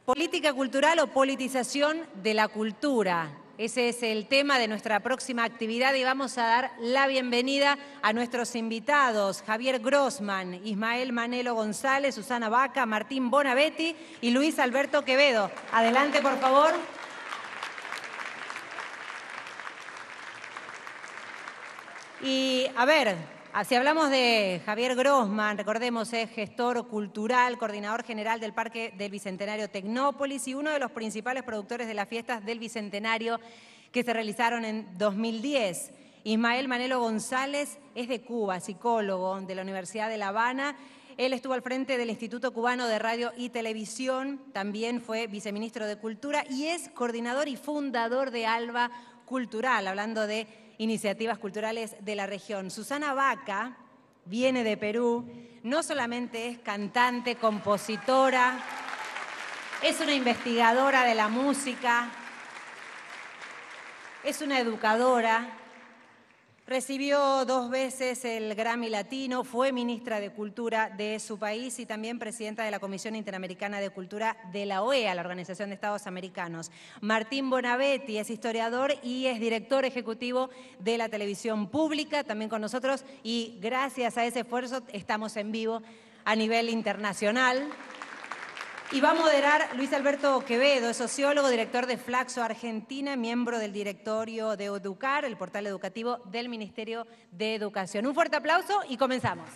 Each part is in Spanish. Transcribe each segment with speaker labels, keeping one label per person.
Speaker 1: Política cultural o politización de la cultura. Ese es el tema de nuestra próxima actividad y vamos a dar la bienvenida a nuestros invitados, Javier Grossman, Ismael Manelo González, Susana Baca, Martín Bonavetti y Luis Alberto Quevedo. Adelante, por favor. Y a ver, si hablamos de Javier Grossman, recordemos, es gestor cultural, coordinador general del Parque del Bicentenario Tecnópolis y uno de los principales productores de las fiestas del Bicentenario que se realizaron en 2010. Ismael Manelo González es de Cuba, psicólogo de la Universidad de La Habana. Él estuvo al frente del Instituto Cubano de Radio y Televisión, también fue viceministro de Cultura y es coordinador y fundador de ALBA Cultural, hablando de iniciativas culturales de la región. Susana Baca viene de Perú, no solamente es cantante, compositora, es una investigadora de la música, es una educadora, recibió 2 veces el Grammy Latino, fue ministra de Cultura de su país y también presidenta de la Comisión Interamericana de Cultura de la OEA, la Organización de Estados Americanos. Martín Bonavetti es historiador y es director ejecutivo de la televisión pública, también con nosotros, y gracias a ese esfuerzo estamos en vivo a nivel internacional. Y va a moderar Luis Alberto Quevedo, es sociólogo, director de Flaxo Argentina, miembro del directorio de Educar, el portal educativo del Ministerio de Educación. Un fuerte aplauso y comenzamos.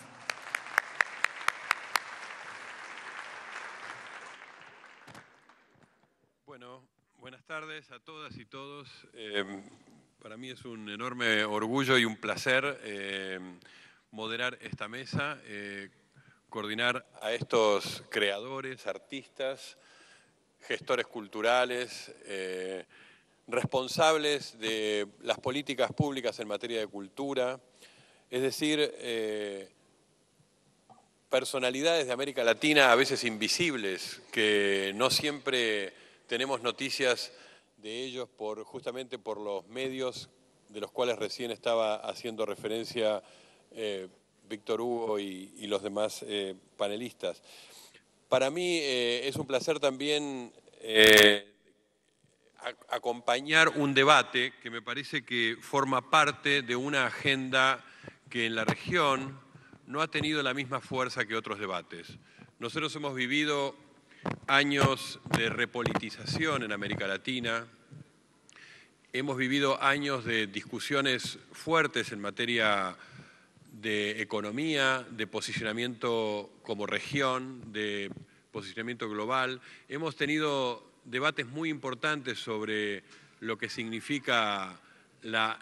Speaker 2: Bueno, buenas tardes a todas y todos. Para mí es un enorme orgullo y un placer moderar esta mesa, coordinar a estos creadores, artistas, gestores culturales, responsables de las políticas públicas en materia de cultura, es decir, personalidades de América Latina a veces invisibles, que no siempre tenemos noticias de ellos justamente por los medios de los cuales recién estaba haciendo referencia Víctor Hugo y los demás panelistas. Para mí es un placer también acompañar un debate que me parece que forma parte de una agenda que en la región no ha tenido la misma fuerza que otros debates. Nosotros hemos vivido años de repolitización en América Latina, hemos vivido años de discusiones fuertes en materia de economía, de posicionamiento como región, de posicionamiento global. Hemos tenido debates muy importantes sobre lo que significa la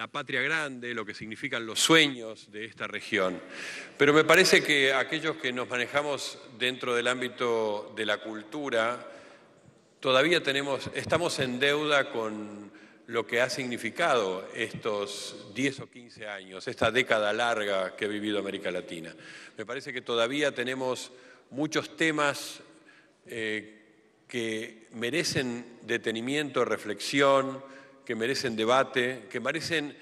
Speaker 2: patria grande, lo que significan los sueños de esta región. Pero me parece que aquellos que nos manejamos dentro del ámbito de la cultura, todavía estamos en deuda con lo que ha significado estos 10 o 15 años, esta década larga que ha vivido América Latina. Me parece que todavía tenemos muchos temas que merecen detenimiento, reflexión, que merecen debate, que merecen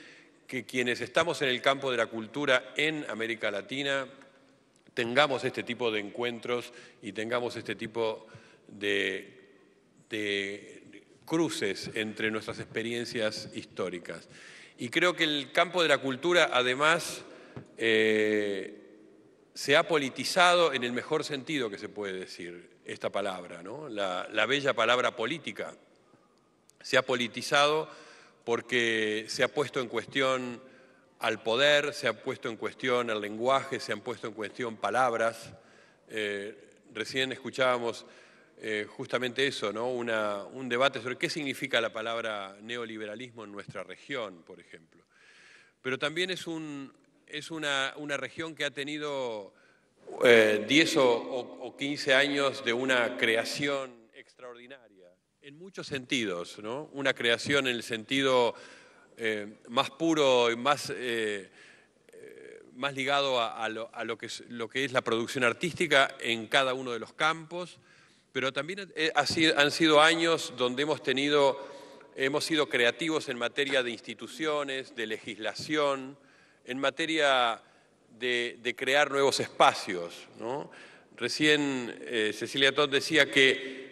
Speaker 2: que quienes estamos en el campo de la cultura en América Latina tengamos este tipo de encuentros y tengamos este tipo de cruces entre nuestras experiencias históricas. Y creo que el campo de la cultura, además, se ha politizado en el mejor sentido que se puede decir esta palabra, ¿no? La bella palabra política. Se ha politizado porque se ha puesto en cuestión al poder, se ha puesto en cuestión el lenguaje, se han puesto en cuestión palabras. Recién escuchábamos justamente eso, ¿no? Un debate sobre qué significa la palabra neoliberalismo en nuestra región, por ejemplo. Pero también es una región que ha tenido 10 o 15 años de una creación extraordinaria, en muchos sentidos, ¿no? Una creación en el sentido más puro y más ligado a lo que es la producción artística en cada uno de los campos. Pero también han sido años donde hemos sido creativos en materia de instituciones, de legislación, en materia de crear nuevos espacios, ¿no? Recién Cecilia Todd decía que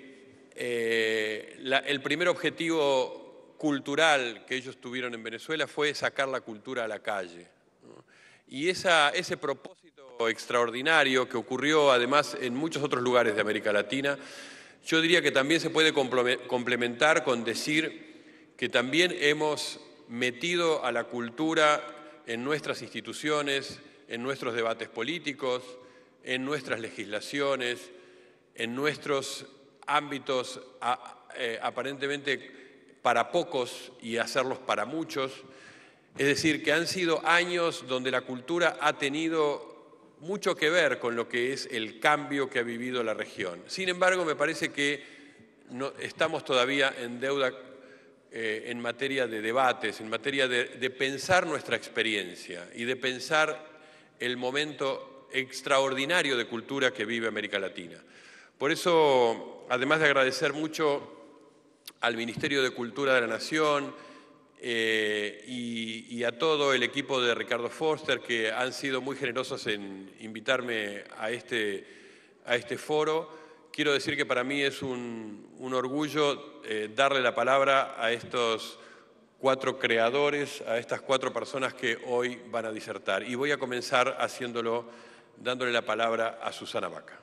Speaker 2: el primer objetivo cultural que ellos tuvieron en Venezuela fue sacar la cultura a la calle, ¿no? Y ese propósito extraordinario que ocurrió además en muchos otros lugares de América Latina, yo diría que también se puede complementar con decir que también hemos metido a la cultura en nuestras instituciones, en nuestros debates políticos, en nuestras legislaciones, en nuestros ámbitos aparentemente para pocos y hacerlos para muchos. Es decir, que han sido años donde la cultura ha tenido mucho que ver con lo que es el cambio que ha vivido la región. Sin embargo, me parece que estamos todavía en deuda en materia de debates, en materia de pensar nuestra experiencia y de pensar el momento extraordinario de cultura que vive América Latina. Por eso, además de agradecer mucho al Ministerio de Cultura de la Nación y a todo el equipo de Ricardo Foster, que han sido muy generosos en invitarme a este foro, quiero decir que para mí es un orgullo darle la palabra a estos 4 creadores, a estas 4 personas que hoy van a disertar. Y voy a comenzar dándole la palabra a Susana Baca.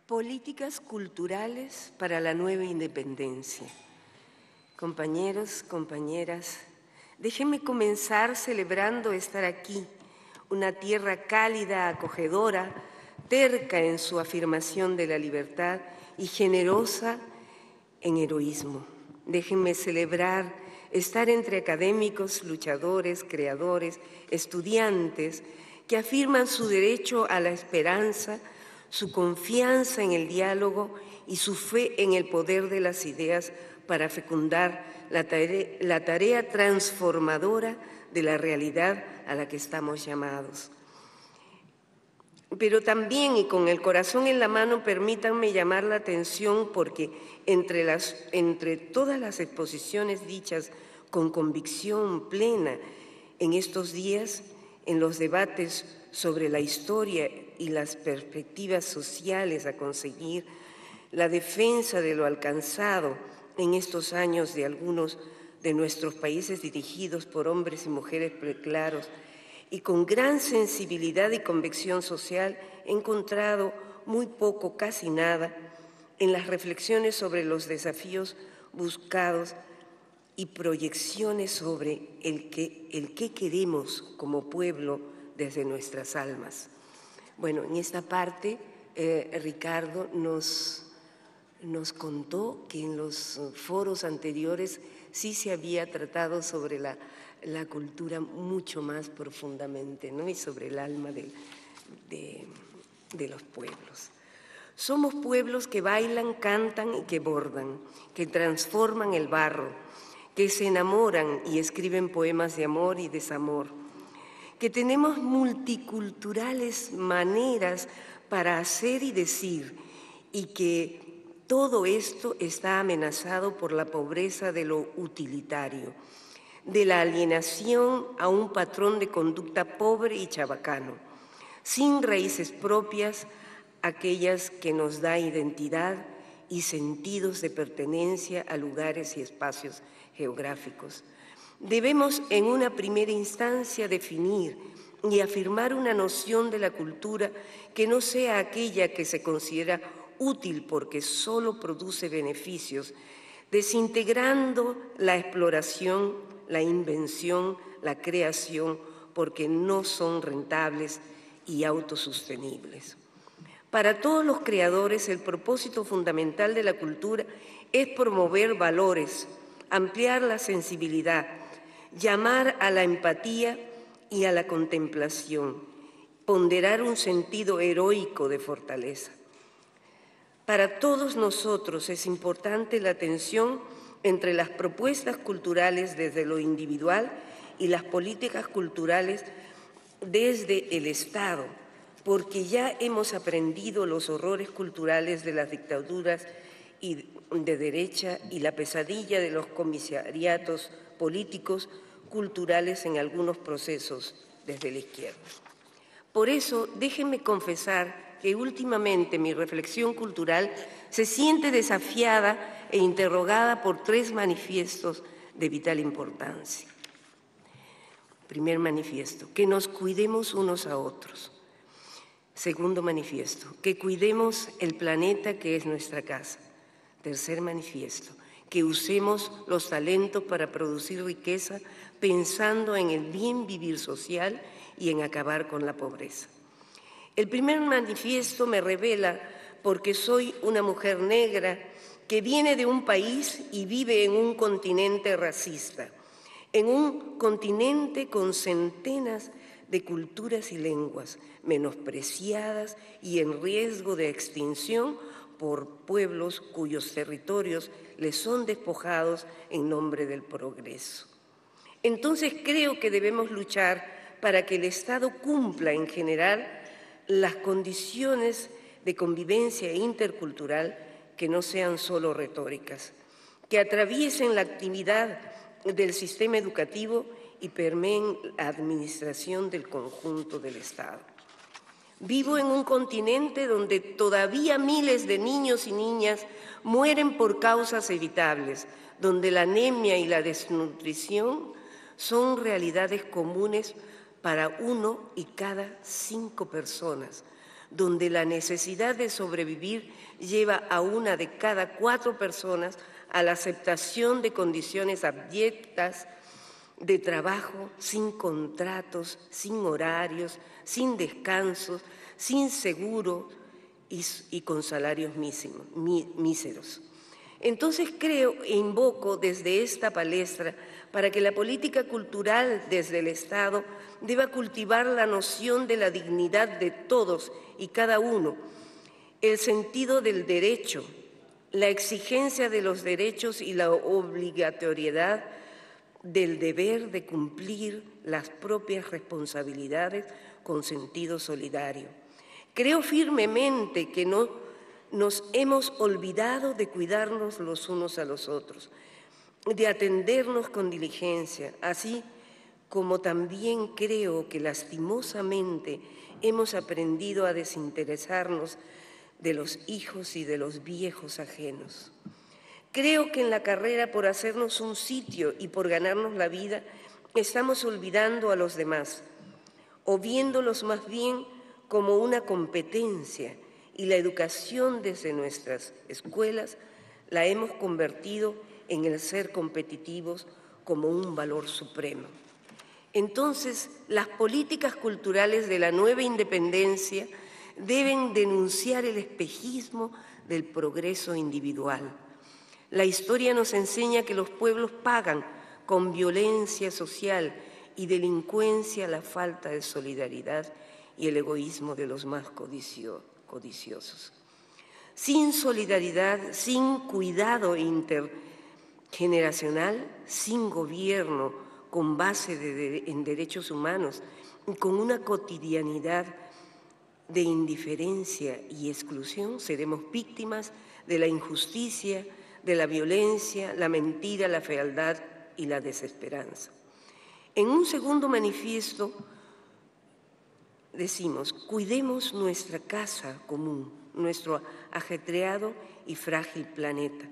Speaker 3: Políticas culturales para la nueva independencia. Compañeros, compañeras, déjenme comenzar celebrando estar aquí, una tierra cálida, acogedora, terca en su afirmación de la libertad y generosa en heroísmo. Déjenme celebrar estar entre académicos, luchadores, creadores, estudiantes que afirman su derecho a la esperanza, su confianza en el diálogo y su fe en el poder de las ideas para fecundar la tarea transformadora de la realidad a la que estamos llamados. Pero también, y con el corazón en la mano, permítanme llamar la atención porque entre todas las exposiciones dichas con convicción plena en estos días, en los debates sobre la historia y las perspectivas sociales a conseguir, la defensa de lo alcanzado en estos años de algunos de nuestros países dirigidos por hombres y mujeres preclaros y con gran sensibilidad y convicción social, he encontrado muy poco, casi nada, en las reflexiones sobre los desafíos buscados y proyecciones sobre el qué queremos como pueblo desde nuestras almas. Bueno, en esta parte Ricardo nos contó que en los foros anteriores sí se había tratado sobre la cultura mucho más profundamente, ¿no? Y sobre el alma de los pueblos. Somos pueblos que bailan, cantan y que bordan, que transforman el barro, que se enamoran y escriben poemas de amor y desamor, que tenemos multiculturales maneras para hacer y decir, y que todo esto está amenazado por la pobreza de lo utilitario, de la alienación a un patrón de conducta pobre y chabacano, sin raíces propias, aquellas que nos da identidad y sentidos de pertenencia a lugares y espacios geográficos. Debemos en una primera instancia definir y afirmar una noción de la cultura que no sea aquella que se considera útil porque solo produce beneficios, desintegrando la exploración, la invención, la creación, porque no son rentables y autosostenibles. Para todos los creadores, el propósito fundamental de la cultura es promover valores, ampliar la sensibilidad, llamar a la empatía y a la contemplación, ponderar un sentido heroico de fortaleza. Para todos nosotros es importante la tensión entre las propuestas culturales desde lo individual y las políticas culturales desde el Estado, porque ya hemos aprendido los horrores culturales de las dictaduras de derecha y la pesadilla de los comisariatos políticos culturales en algunos procesos desde la izquierda. Por eso, déjenme confesar que últimamente mi reflexión cultural se siente desafiada e interrogada por 3 manifiestos de vital importancia. Primer manifiesto, que nos cuidemos unos a otros. Segundo manifiesto, que cuidemos el planeta que es nuestra casa. Tercer manifiesto, que usemos los talentos para producir riqueza pensando en el bien vivir social y en acabar con la pobreza. El primer manifiesto me revela porque soy una mujer negra que viene de un país y vive en un continente racista, en un continente con centenas de culturas y lenguas menospreciadas y en riesgo de extinción por pueblos cuyos territorios les son despojados en nombre del progreso. Entonces creo que debemos luchar para que el Estado cumpla en general las condiciones de convivencia intercultural que no sean solo retóricas, que atraviesen la actividad del sistema educativo y permeen la administración del conjunto del Estado. Vivo en un continente donde todavía miles de niños y niñas mueren por causas evitables, donde la anemia y la desnutrición son realidades comunes para 1 de cada 5 personas, donde la necesidad de sobrevivir lleva a 1 de cada 4 personas a la aceptación de condiciones abyectas de trabajo, sin contratos, sin horarios, sin descansos, sin seguro y con salarios míseros. Entonces creo e invoco desde esta palestra para que la política cultural desde el Estado deba cultivar la noción de la dignidad de todos y cada uno, el sentido del derecho, la exigencia de los derechos y la obligatoriedad del deber de cumplir las propias responsabilidades con sentido solidario. Creo firmemente que no nos hemos olvidado de cuidarnos los unos a los otros, de atendernos con diligencia, así como también creo que lastimosamente hemos aprendido a desinteresarnos de los hijos y de los viejos ajenos. Creo que en la carrera por hacernos un sitio y por ganarnos la vida estamos olvidando a los demás o viéndolos más bien como una competencia, y la educación desde nuestras escuelas la hemos convertido en el ser competitivos como un valor supremo. Entonces, las políticas culturales de la nueva independencia deben denunciar el espejismo del progreso individual. La historia nos enseña que los pueblos pagan con violencia social y delincuencia la falta de solidaridad y el egoísmo de los más codiciosos. Sin solidaridad, sin cuidado intergeneracional, sin gobierno con base en derechos humanos y con una cotidianidad de indiferencia y exclusión, seremos víctimas de la injusticia, de la violencia, la mentira, la fealdad y la desesperanza. En un segundo manifiesto decimos, cuidemos nuestra casa común, nuestro ajetreado y frágil planeta.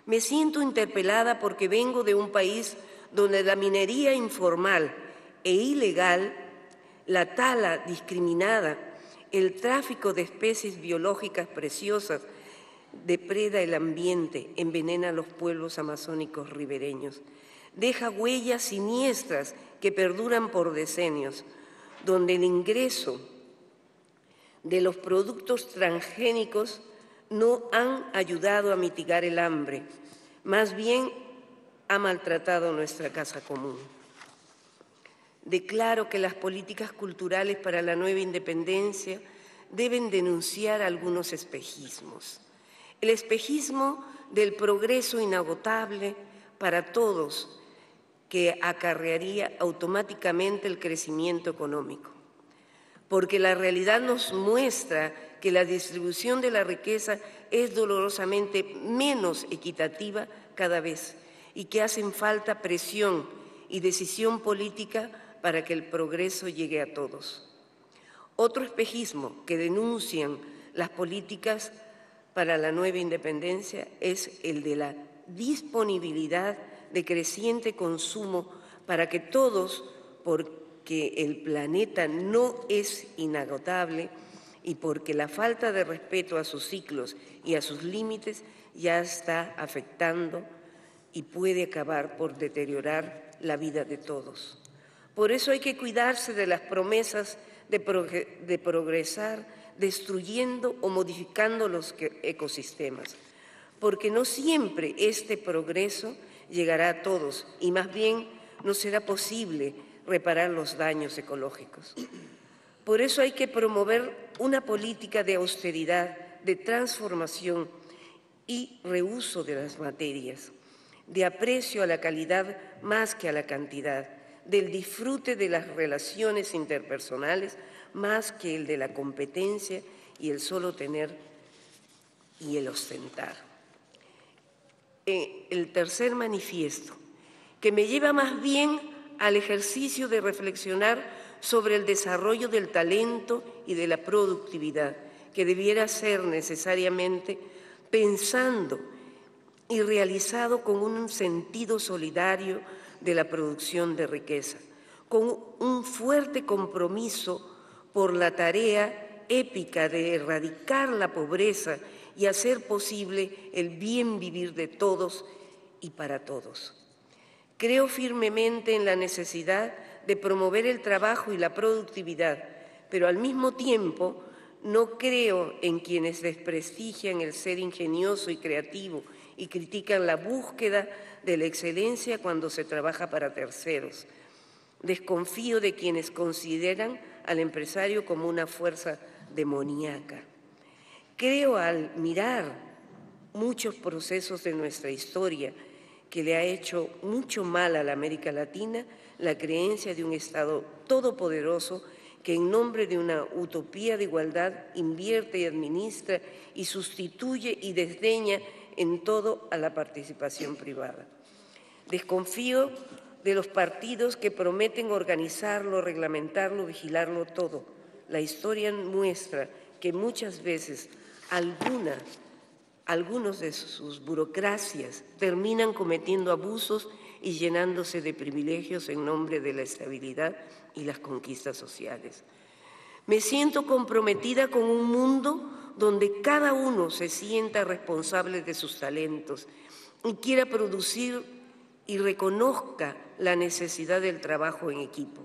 Speaker 3: Me siento interpelada porque vengo de un país donde la minería informal e ilegal, la tala discriminada, el tráfico de especies biológicas preciosas depreda el ambiente, envenena a los pueblos amazónicos ribereños, deja huellas siniestras que perduran por decenios, donde el ingreso de los productos transgénicos no han ayudado a mitigar el hambre, más bien ha maltratado nuestra casa común. Declaro que las políticas culturales para la nueva independencia deben denunciar algunos espejismos. El espejismo del progreso inagotable para todos, que acarrearía automáticamente el crecimiento económico, porque la realidad nos muestra que la distribución de la riqueza es dolorosamente menos equitativa cada vez y que hacen falta presión y decisión política para que el progreso llegue a todos. Otro espejismo que denuncian las políticas para la nueva independencia es el de la disponibilidad de creciente consumo para que todos, porque el planeta no es inagotable y porque la falta de respeto a sus ciclos y a sus límites ya está afectando y puede acabar por deteriorar la vida de todos. Por eso hay que cuidarse de las promesas de progresar destruyendo o modificando los ecosistemas, porque no siempre este progreso llegará a todos y más bien no será posible reparar los daños ecológicos. Por eso hay que promover una política de austeridad, de transformación y reuso de las materias, de aprecio a la calidad más que a la cantidad, del disfrute de las relaciones interpersonales más que el de la competencia y el solo tener y el ostentar. El tercer manifiesto, que me lleva más bien al ejercicio de reflexionar sobre el desarrollo del talento y de la productividad, que debiera ser necesariamente pensando y realizado con un sentido solidario de la producción de riqueza, con un fuerte compromiso por la tarea épica de erradicar la pobreza y hacer posible el bien vivir de todos y para todos. Creo firmemente en la necesidad de promover el trabajo y la productividad, pero al mismo tiempo no creo en quienes desprestigian el ser ingenioso y creativo y critican la búsqueda de la excelencia cuando se trabaja para terceros. Desconfío de quienes consideran al empresario como una fuerza demoníaca. Creo al mirar muchos procesos de nuestra historia que le ha hecho mucho mal a la América Latina la creencia de un Estado todopoderoso que en nombre de una utopía de igualdad invierte y administra y sustituye y desdeña en todo a la participación privada. Desconfío de los partidos que prometen organizarlo, reglamentarlo, vigilarlo todo. La historia muestra que muchas veces algunos de sus burocracias terminan cometiendo abusos y llenándose de privilegios en nombre de la estabilidad y las conquistas sociales. Me siento comprometida con un mundo donde cada uno se sienta responsable de sus talentos y quiera producir y reconozca la necesidad del trabajo en equipo.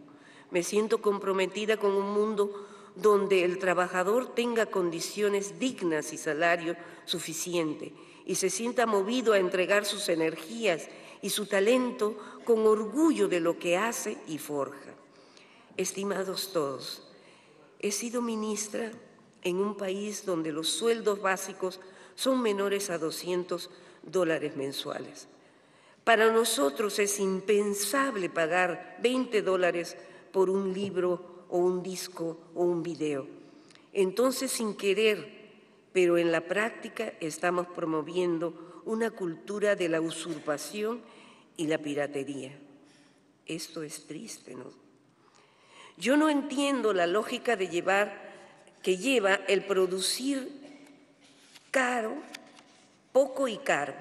Speaker 3: Me siento comprometida con un mundo donde el trabajador tenga condiciones dignas y salario suficiente y se sienta movido a entregar sus energías y su talento con orgullo de lo que hace y forja. Estimados todos, he sido ministra en un país donde los sueldos básicos son menores a $200 mensuales. Para nosotros es impensable pagar $20 por un libro o un disco o un video. Entonces, sin querer, pero en la práctica, estamos promoviendo una cultura de la usurpación y la piratería. Esto es triste, ¿no? Yo no entiendo la lógica que lleva el producir caro, poco y caro.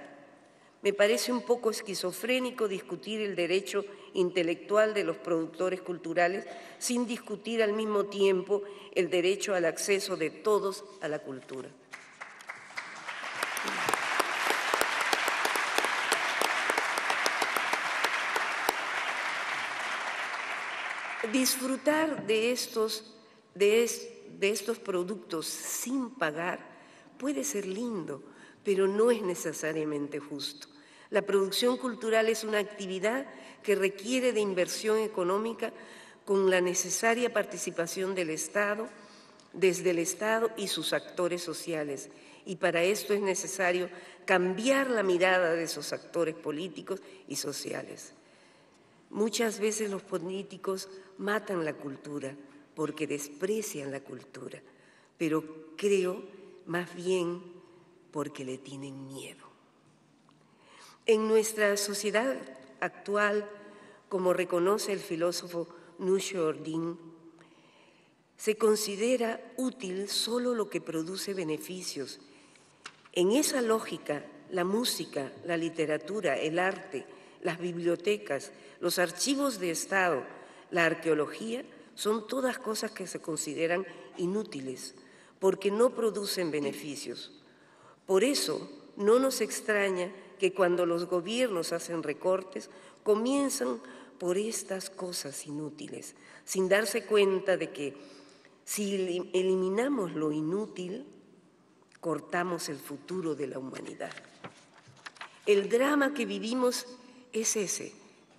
Speaker 3: Me parece un poco esquizofrénico discutir el derecho intelectual de los productores culturales sin discutir al mismo tiempo el derecho al acceso de todos a la cultura. Disfrutar de estos productos sin pagar puede ser lindo, pero no es necesariamente justo. La producción cultural es una actividad que requiere de inversión económica con la necesaria participación del Estado, desde el Estado y sus actores sociales. Y para esto es necesario cambiar la mirada de esos actores políticos y sociales. Muchas veces los políticos matan la cultura porque desprecian la cultura, pero creo más bien porque le tienen miedo. En nuestra sociedad actual, como reconoce el filósofo Nusho Ordin, se considera útil solo lo que produce beneficios. En esa lógica, la música, la literatura, el arte, las bibliotecas, los archivos de Estado, la arqueología, son todas cosas que se consideran inútiles, porque no producen beneficios. Por eso, no nos extraña que cuando los gobiernos hacen recortes, comienzan por estas cosas inútiles, sin darse cuenta de que si eliminamos lo inútil, cortamos el futuro de la humanidad. El drama que vivimos es ese.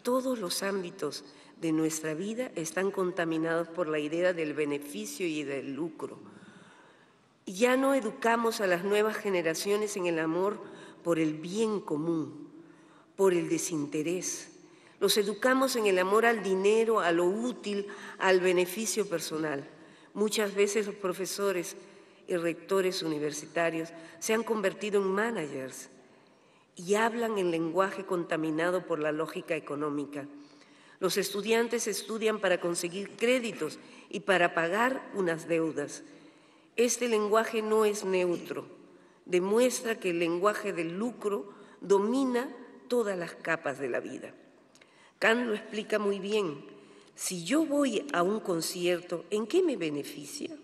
Speaker 3: Todos los ámbitos de nuestra vida están contaminados por la idea del beneficio y del lucro. Ya no educamos a las nuevas generaciones en el amor por el bien común, por el desinterés. Los educamos en el amor al dinero, a lo útil, al beneficio personal. Muchas veces los profesores y rectores universitarios se han convertido en managers y hablan en lenguaje contaminado por la lógica económica. Los estudiantes estudian para conseguir créditos y para pagar unas deudas. Este lenguaje no es neutro, demuestra que el lenguaje del lucro domina todas las capas de la vida. Kant lo explica muy bien. Si yo voy a un concierto, ¿en qué me beneficia?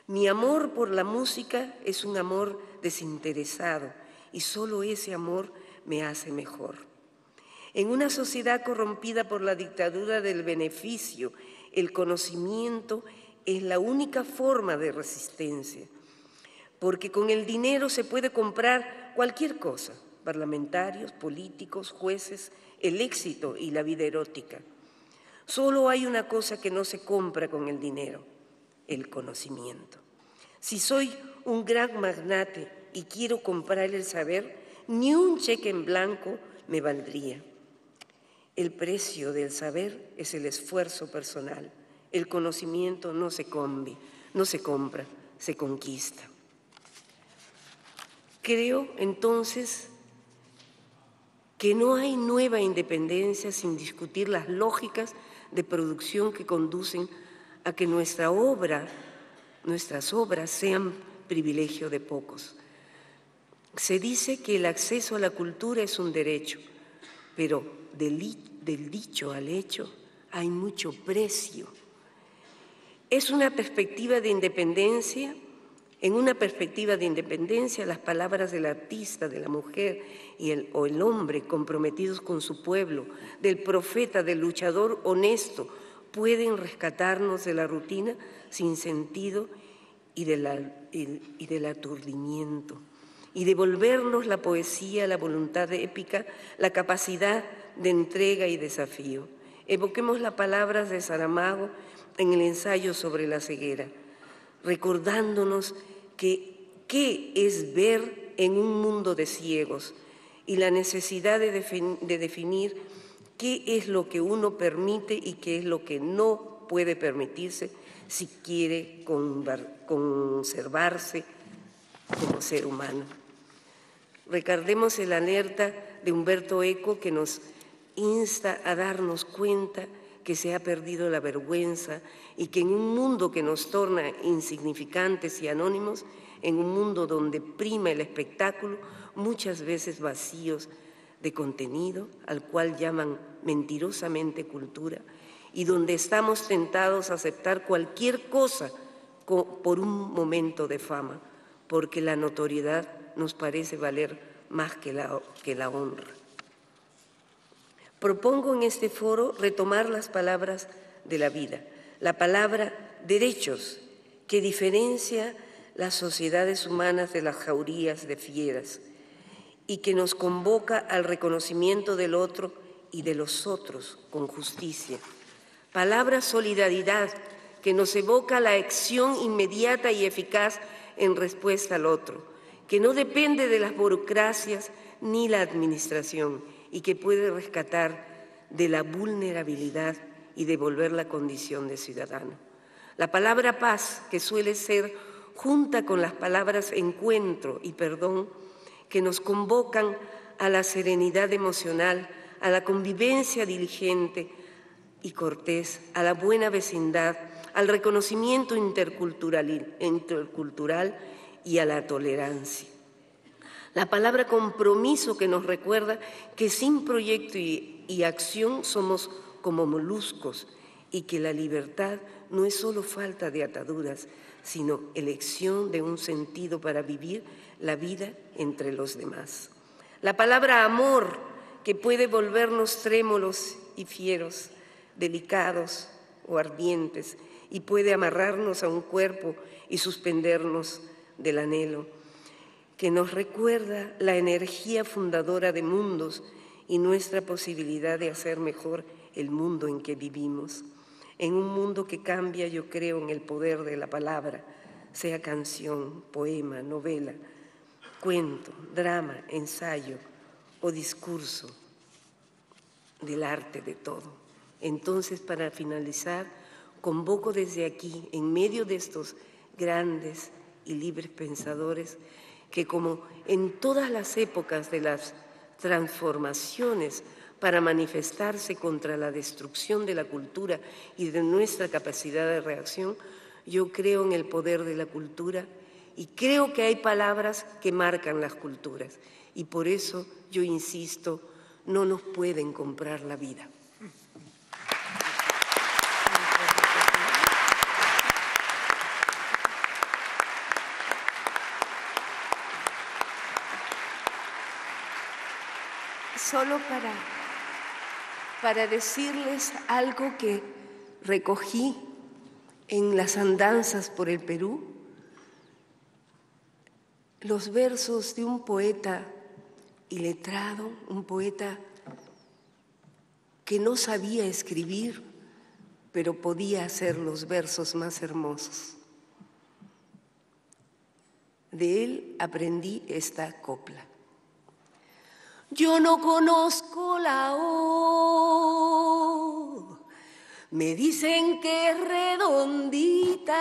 Speaker 3: Mi amor por la música es un amor desinteresado y solo ese amor me hace mejor. En una sociedad corrompida por la dictadura del beneficio, el conocimiento es la única forma de resistencia, porque con el dinero se puede comprar cualquier cosa, parlamentarios, políticos, jueces, el éxito y la vida erótica. Solo hay una cosa que no se compra con el dinero, el conocimiento. Si soy un gran magnate y quiero comprar el saber, ni un cheque en blanco me valdría. El precio del saber es el esfuerzo personal. El conocimiento no se compra, se conquista. Creo, entonces, que no hay nueva independencia sin discutir las lógicas de producción que conducen a que nuestras obras sean privilegio de pocos. Se dice que el acceso a la cultura es un derecho, pero del dicho al hecho hay mucho precio. Es una perspectiva de independencia. En una perspectiva de independencia, las palabras del artista, de la mujer o el hombre comprometidos con su pueblo, del profeta, del luchador honesto, pueden rescatarnos de la rutina sin sentido y del aturdimiento, y devolvernos la poesía, la voluntad épica, la capacidad de entrega y desafío. Evoquemos las palabras de Saramago en el ensayo sobre la ceguera, recordándonos que qué es ver en un mundo de ciegos y la necesidad de definir qué es lo que uno permite y qué es lo que no puede permitirse si quiere conservarse como ser humano. Recordemos el alerta de Umberto Eco que nos insta a darnos cuenta que se ha perdido la vergüenza y que en un mundo que nos torna insignificantes y anónimos, en un mundo donde prima el espectáculo, muchas veces vacíos de contenido, al cual llaman mentirosamente cultura, y donde estamos tentados a aceptar cualquier cosa por un momento de fama, porque la notoriedad nos parece valer más que la honra. Propongo en este foro retomar las palabras de la vida, la palabra derechos, que diferencia las sociedades humanas de las jaurías de fieras y que nos convoca al reconocimiento del otro y de los otros con justicia. Palabra solidaridad, que nos evoca la acción inmediata y eficaz en respuesta al otro, que no depende de las burocracias ni la administración y que puede rescatar de la vulnerabilidad y devolver la condición de ciudadano. La palabra paz, que suele ser junta con las palabras encuentro y perdón, que nos convocan a la serenidad emocional, a la convivencia diligente y cortés, a la buena vecindad, al reconocimiento intercultural y a la tolerancia. La palabra compromiso que nos recuerda que sin proyecto y acción somos como moluscos y que la libertad no es solo falta de ataduras, sino elección de un sentido para vivir la vida entre los demás. La palabra amor, que puede volvernos trémulos y fieros, delicados o ardientes, y puede amarrarnos a un cuerpo y suspendernos del anhelo, que nos recuerda la energía fundadora de mundos y nuestra posibilidad de hacer mejor el mundo en que vivimos. En un mundo que cambia, yo creo en el poder de la palabra, sea canción, poema, novela, cuento, drama, ensayo o discurso, del arte de todo. Entonces, para finalizar, convoco desde aquí, en medio de estos grandes y libres pensadores, que como en todas las épocas de las transformaciones para manifestarse contra la destrucción de la cultura y de nuestra capacidad de reacción, yo creo en el poder de la cultura y creo que hay palabras que marcan las culturas. Y por eso yo insisto, no nos pueden comprar la vida. Solo para decirles algo que recogí en las andanzas por el Perú, los versos de un poeta iletrado, un poeta que no sabía escribir, pero podía hacer los versos más hermosos. De él aprendí esta copla. Yo no conozco la O, me dicen que es redondita,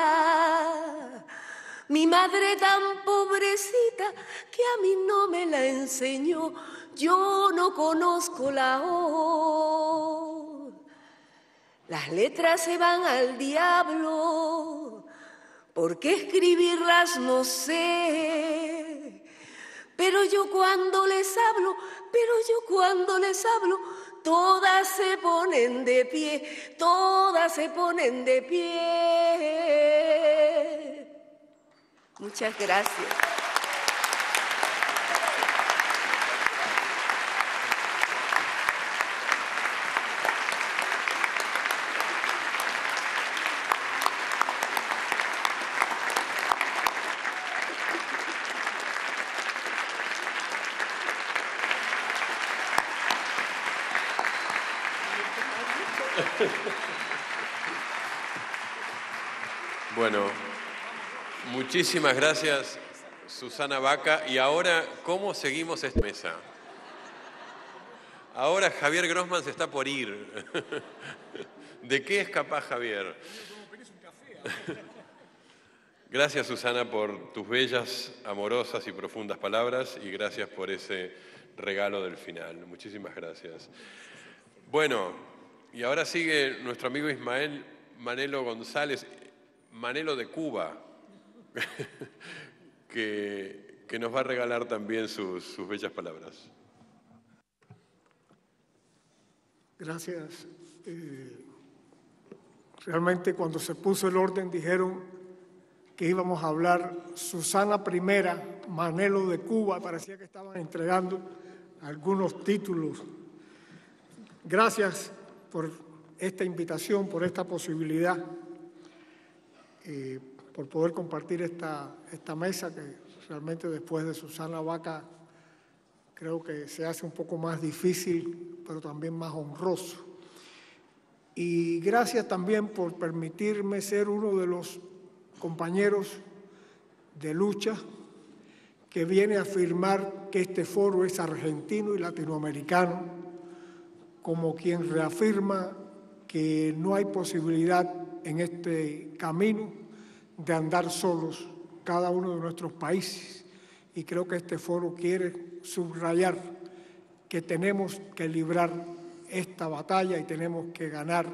Speaker 3: mi madre tan pobrecita que a mí no me la enseñó. Yo no conozco la O, las letras se van al diablo, porque escribirlas no sé. Pero yo cuando les hablo, todas se ponen de pie, todas se ponen de pie. Muchas gracias.
Speaker 2: Bueno, muchísimas gracias, Susana Baca. Y ahora, ¿cómo seguimos esta mesa? Ahora Javier Grossman se está por ir. ¿De qué es capaz Javier? Gracias, Susana, por tus bellas, amorosas y profundas palabras y gracias por ese regalo del final. Muchísimas gracias. Bueno, y ahora sigue nuestro amigo Ismael Manelo González, Manelo de Cuba, que nos va a regalar también sus bellas palabras.
Speaker 4: Gracias. Realmente cuando se puso el orden dijeron que íbamos a hablar Susana I, Manelo de Cuba, parecía que estaban entregando algunos títulos. Gracias por esta invitación, por esta posibilidad, por poder compartir esta mesa que realmente después de Susana Baca creo que se hace un poco más difícil, pero también más honroso. Y gracias también por permitirme ser uno de los compañeros de lucha que viene a afirmar que este foro es argentino y latinoamericano, como quien reafirma que no hay posibilidad en este camino de andar solos cada uno de nuestros países. Y creo que este foro quiere subrayar que tenemos que librar esta batalla y tenemos que ganar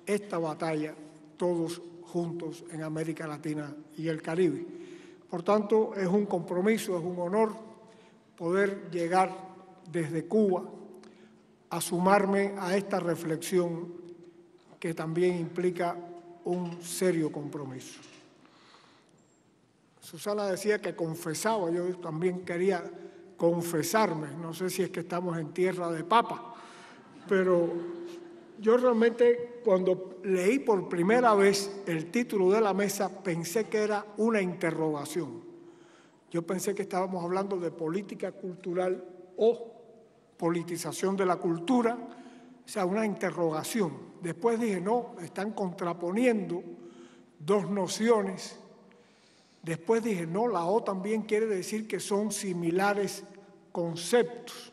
Speaker 4: esta batalla todos juntos en América Latina y el Caribe. Por tanto, es un compromiso, es un honor poder llegar desde Cuba a sumarme a esta reflexión que también implica un serio compromiso. Susana decía que confesaba, yo también quería confesarme, no sé si es que estamos en tierra de papa, pero yo realmente cuando leí por primera vez el título de la mesa pensé que era una interrogación. Yo pensé que estábamos hablando de política cultural o politización de la cultura, o sea, una interrogación. Después dije, no, están contraponiendo dos nociones. Después dije, no, la O también quiere decir que son similares conceptos.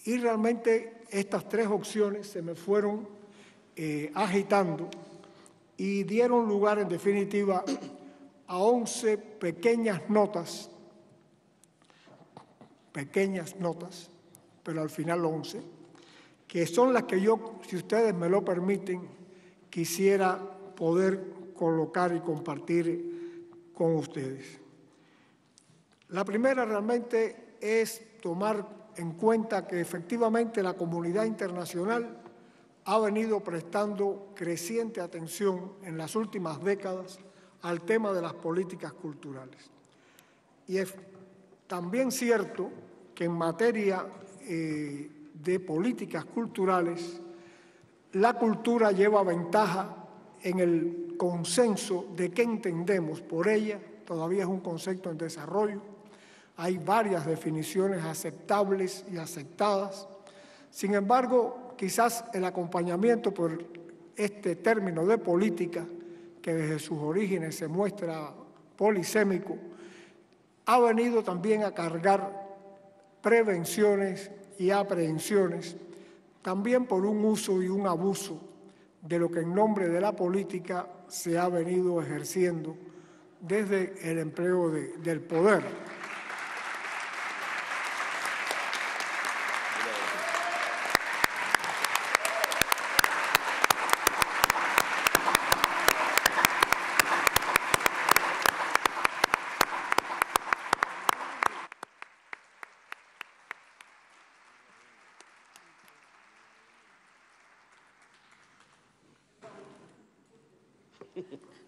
Speaker 4: Y realmente estas tres opciones se me fueron agitando y dieron lugar, en definitiva, a 11 pequeñas notas, pero al final 11, que son las que yo, si ustedes me lo permiten, quisiera poder colocar y compartir con ustedes. La primera realmente es tomar en cuenta que efectivamente la comunidad internacional ha venido prestando creciente atención en las últimas décadas al tema de las políticas culturales. Y es también cierto que en materia de políticas culturales, la cultura lleva ventaja en el consenso de qué entendemos por ella, todavía es un concepto en desarrollo, hay varias definiciones aceptables y aceptadas. Sin embargo, quizás el acompañamiento por este término de política, que desde sus orígenes se muestra polisémico, ha venido también a cargar prevenciones y aprehensiones, también por un uso y un abuso de lo que en nombre de la política se ha venido ejerciendo desde el empleo del poder.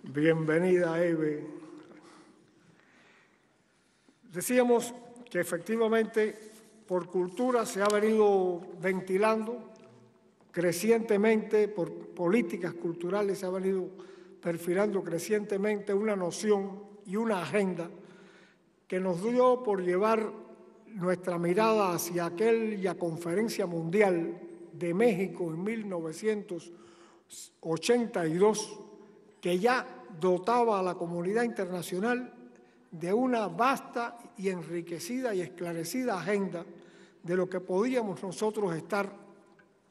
Speaker 4: Bienvenida, Eve. Decíamos que efectivamente por cultura se ha venido ventilando crecientemente, por políticas culturales se ha venido perfilando crecientemente una noción y una agenda que nos dio por llevar nuestra mirada hacia aquella conferencia mundial de México en 1982, que ya dotaba a la comunidad internacional de una vasta y enriquecida y esclarecida agenda de lo que podíamos nosotros estar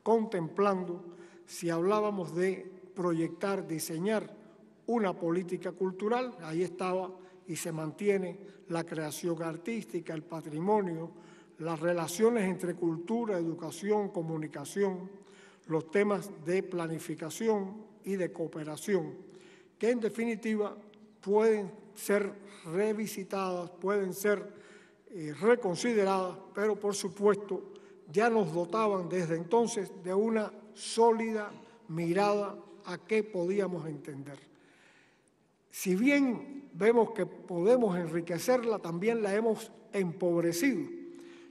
Speaker 4: contemplando si hablábamos de proyectar, diseñar una política cultural. Ahí estaba y se mantiene la creación artística, el patrimonio, las relaciones entre cultura, educación, comunicación, los temas de planificación y de cooperación, que en definitiva pueden ser revisitadas, pueden ser reconsideradas, pero por supuesto ya nos dotaban desde entonces de una sólida mirada a qué podíamos entender. Si bien vemos que podemos enriquecerla, también la hemos empobrecido.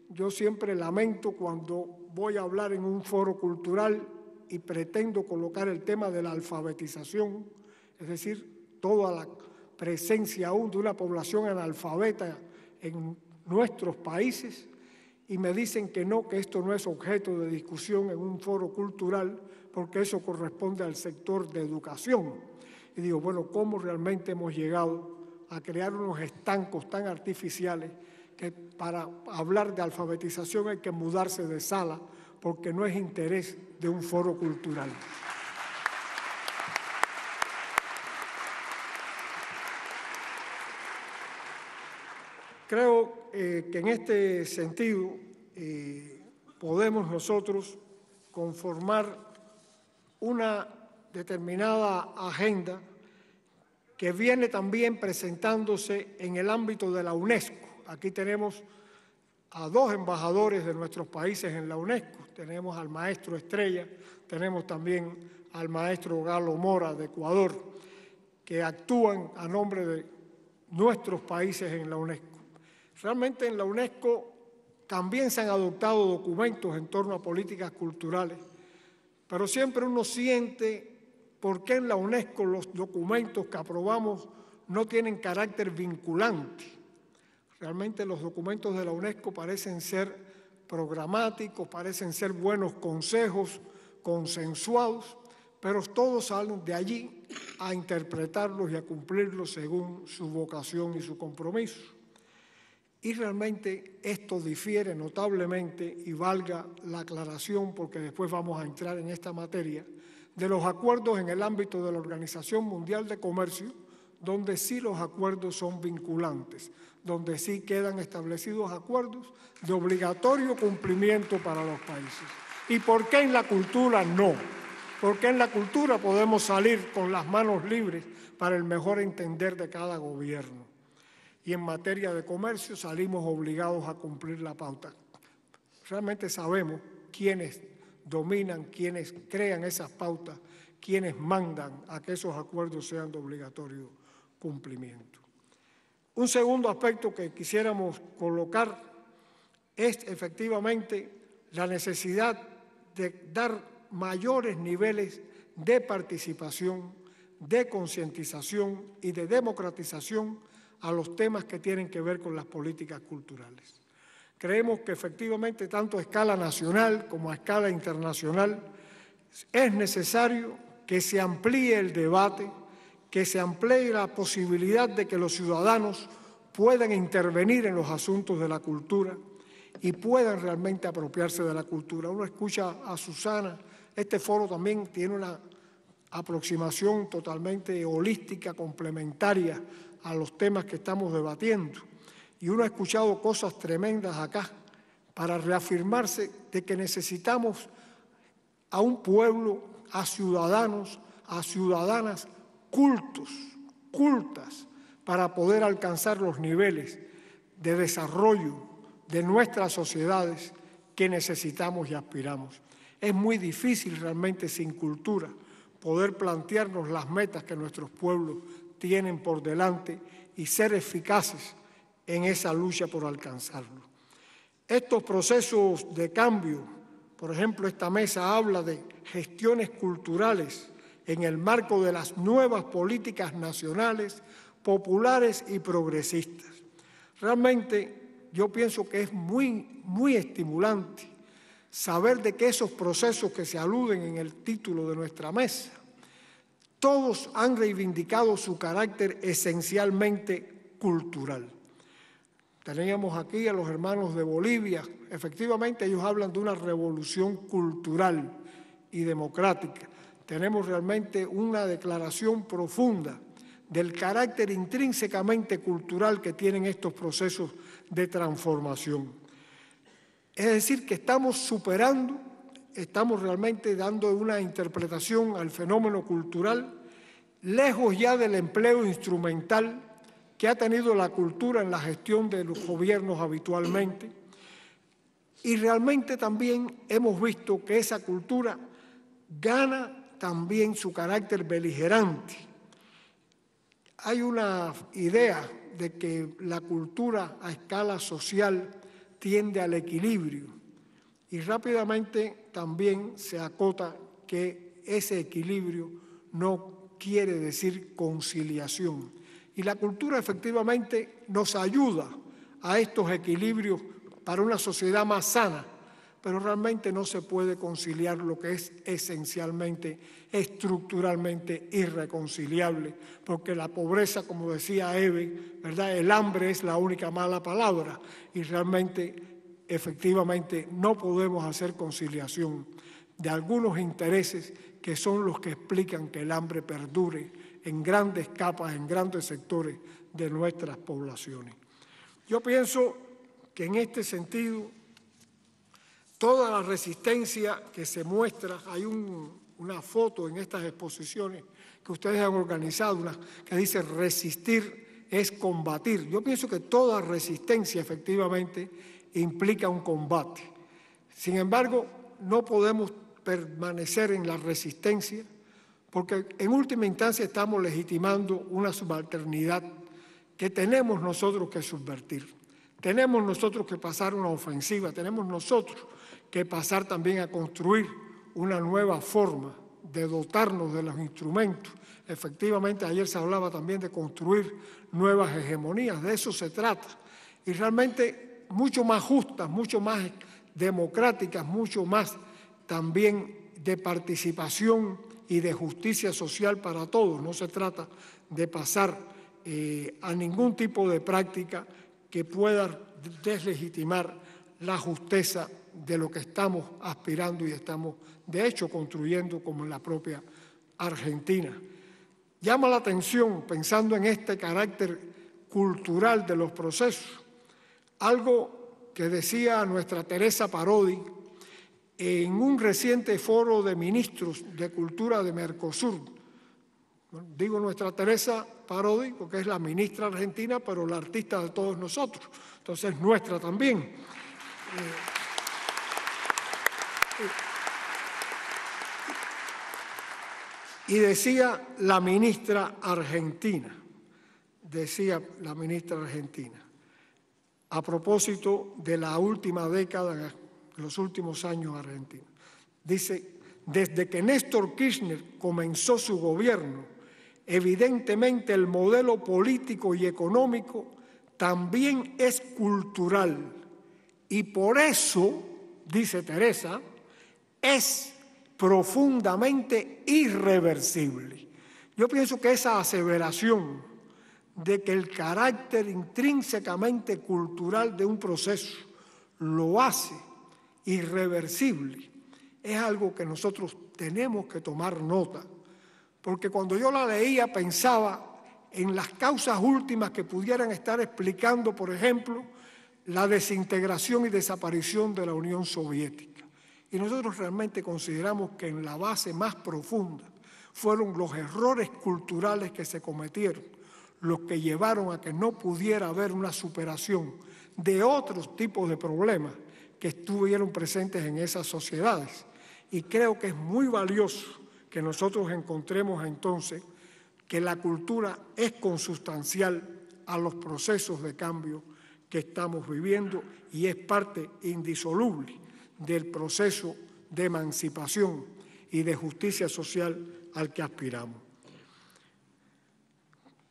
Speaker 4: Yo siempre lamento cuando voy a hablar en un foro cultural y pretendo colocar el tema de la alfabetización, es decir, toda la presencia aún de una población analfabeta en nuestros países, y me dicen que no, que esto no es objeto de discusión en un foro cultural, porque eso corresponde al sector de educación. Y digo, bueno, ¿cómo realmente hemos llegado a crear unos estancos tan artificiales que para hablar de alfabetización hay que mudarse de sala, porque no es interés de un foro cultural? Creo que en este sentido podemos nosotros conformar una determinada agenda que viene también presentándose en el ámbito de la UNESCO. Aquí tenemos a 2 embajadores de nuestros países en la UNESCO. Tenemos al maestro Estrella, tenemos también al maestro Galo Mora de Ecuador, que actúan a nombre de nuestros países en la UNESCO. Realmente en la UNESCO también se han adoptado documentos en torno a políticas culturales, pero siempre uno siente por qué en la UNESCO los documentos que aprobamos no tienen carácter vinculante. Realmente los documentos de la UNESCO parecen ser programáticos, parecen ser buenos consejos, consensuados, pero todos salen de allí a interpretarlos y a cumplirlos según su vocación y su compromiso. Y realmente esto difiere notablemente, y valga la aclaración porque después vamos a entrar en esta materia, de los acuerdos en el ámbito de la Organización Mundial de Comercio, donde sí los acuerdos son vinculantes, donde sí quedan establecidos acuerdos de obligatorio cumplimiento para los países. ¿Y por qué en la cultura no? Porque en la cultura podemos salir con las manos libres para el mejor entender de cada gobierno. Y en materia de comercio salimos obligados a cumplir la pauta. Realmente sabemos quiénes dominan, quiénes crean esas pautas, quiénes mandan a que esos acuerdos sean de obligatorio cumplimiento. Un segundo aspecto que quisiéramos colocar es efectivamente la necesidad de dar mayores niveles de participación, de concientización y de democratización a los temas que tienen que ver con las políticas culturales. Creemos que efectivamente tanto a escala nacional como a escala internacional es necesario que se amplíe el debate, que se amplíe la posibilidad de que los ciudadanos puedan intervenir en los asuntos de la cultura y puedan realmente apropiarse de la cultura. Uno escucha a Susana, este foro también tiene una aproximación totalmente holística, complementaria a los temas que estamos debatiendo. Y uno ha escuchado cosas tremendas acá para reafirmarse de que necesitamos a un pueblo, a ciudadanos, a ciudadanas cultas, para poder alcanzar los niveles de desarrollo de nuestras sociedades que necesitamos y aspiramos. Es muy difícil realmente sin cultura poder plantearnos las metas que nuestros pueblos tienen por delante y ser eficaces en esa lucha por alcanzarlo. Estos procesos de cambio, por ejemplo, esta mesa habla de gestiones culturales en el marco de las nuevas políticas nacionales, populares y progresistas. Realmente yo pienso que es muy estimulante saber de que esos procesos que se aluden en el título de nuestra mesa, todos han reivindicado su carácter esencialmente cultural. Teníamos aquí a los hermanos de Bolivia, efectivamente ellos hablan de una revolución cultural y democrática. Tenemos realmente una declaración profunda del carácter intrínsecamente cultural que tienen estos procesos de transformación. Es decir, que estamos superando, estamos realmente dando una interpretación al fenómeno cultural, lejos ya del empleo instrumental que ha tenido la cultura en la gestión de los gobiernos habitualmente, y realmente también hemos visto que esa cultura gana también su carácter beligerante. Hay una idea de que la cultura a escala social tiende al equilibrio y rápidamente también se acota que ese equilibrio no quiere decir conciliación. Y la cultura efectivamente nos ayuda a estos equilibrios para una sociedad más sana, pero realmente no se puede conciliar lo que es esencialmente, estructuralmente irreconciliable, porque la pobreza, como decía Eve, ¿verdad? El hambre es la única mala palabra y realmente, efectivamente, no podemos hacer conciliación de algunos intereses que son los que explican que el hambre perdure en grandes capas, en grandes sectores de nuestras poblaciones. Yo pienso que en este sentido toda la resistencia que se muestra. Hay una foto en estas exposiciones que ustedes han organizado, que dice resistir es combatir. Yo pienso que toda resistencia efectivamente implica un combate. Sin embargo, no podemos permanecer en la resistencia porque en última instancia estamos legitimando una subalternidad que tenemos nosotros que subvertir. Tenemos nosotros que pasar una ofensiva, tenemos nosotros que pasar también a construir una nueva forma de dotarnos de los instrumentos. Efectivamente, ayer se hablaba también de construir nuevas hegemonías, de eso se trata. Y realmente mucho más justas, mucho más democráticas, mucho más también de participación y de justicia social para todos. No se trata de pasar a ningún tipo de práctica que pueda deslegitimar la justeza de lo que estamos aspirando y estamos, de hecho, construyendo como en la propia Argentina. Llama la atención, pensando en este carácter cultural de los procesos, algo que decía nuestra Teresa Parodi en un reciente foro de ministros de cultura de Mercosur. Digo nuestra Teresa Parodi porque es la ministra argentina, pero la artista de todos nosotros, entonces nuestra también. Y decía la ministra argentina, a propósito de la última década, los últimos años argentinos. Dice, desde que Néstor Kirchner comenzó su gobierno, evidentemente el modelo político y económico también es cultural y por eso, dice Teresa, es profundamente irreversible. Yo pienso que esa aseveración de que el carácter intrínsecamente cultural de un proceso lo hace irreversible es algo que nosotros tenemos que tomar nota, porque cuando yo la leía pensaba en las causas últimas que pudieran estar explicando, por ejemplo, la desintegración y desaparición de la Unión Soviética. Y nosotros realmente consideramos que en la base más profunda fueron los errores culturales que se cometieron, los que llevaron a que no pudiera haber una superación de otros tipos de problemas que estuvieron presentes en esas sociedades. Y creo que es muy valioso que nosotros encontremos entonces que la cultura es consustancial a los procesos de cambio que estamos viviendo y es parte indisoluble del proceso de emancipación y de justicia social al que aspiramos.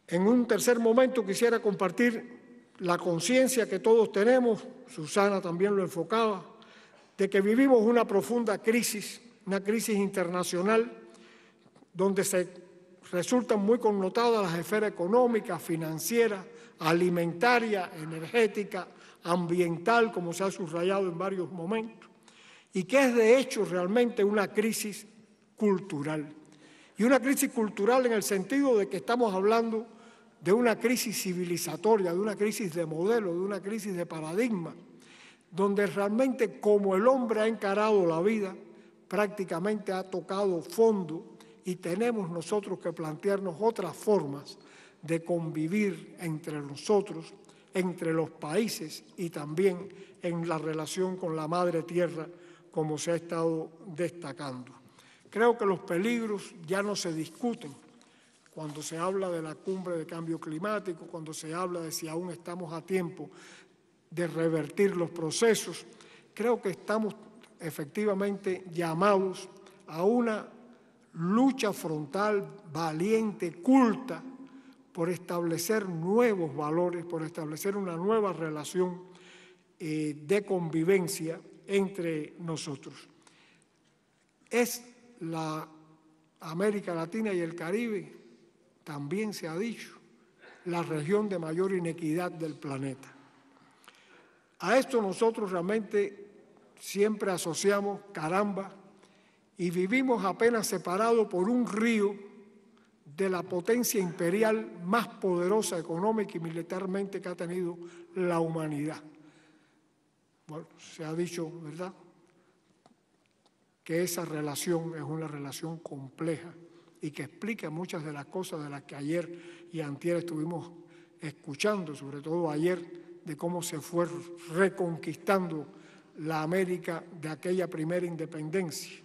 Speaker 4: En un tercer momento quisiera compartir la conciencia que todos tenemos, Susana también lo enfocaba, de que vivimos una profunda crisis, una crisis internacional, donde se resultan muy connotadas las esferas económicas, financieras, alimentaria, energética, ambiental, como se ha subrayado en varios momentos, y que es de hecho realmente una crisis cultural. Y una crisis cultural en el sentido de que estamos hablando de una crisis civilizatoria, de una crisis de modelo, de una crisis de paradigma, donde realmente como el hombre ha encarado la vida, prácticamente ha tocado fondo y tenemos nosotros que plantearnos otras formas de convivir entre nosotros, entre los países y también en la relación con la madre tierra, como se ha estado destacando. Creo que los peligros ya no se discuten cuando se habla de la cumbre de cambio climático, cuando se habla de si aún estamos a tiempo de revertir los procesos. Creo que estamos efectivamente llamados a una lucha frontal, valiente, culta, por establecer nuevos valores, por establecer una nueva relación de convivencia entre nosotros. Es la América Latina y el Caribe, también se ha dicho, la región de mayor inequidad del planeta. A esto nosotros realmente siempre asociamos, caramba, y vivimos apenas separados por un río de la potencia imperial más poderosa económica y militarmente que ha tenido la humanidad. Bueno, se ha dicho, ¿verdad?, que esa relación es una relación compleja y que explica muchas de las cosas de las que ayer y antier estuvimos escuchando, sobre todo ayer, de cómo se fue reconquistando la América de aquella primera independencia.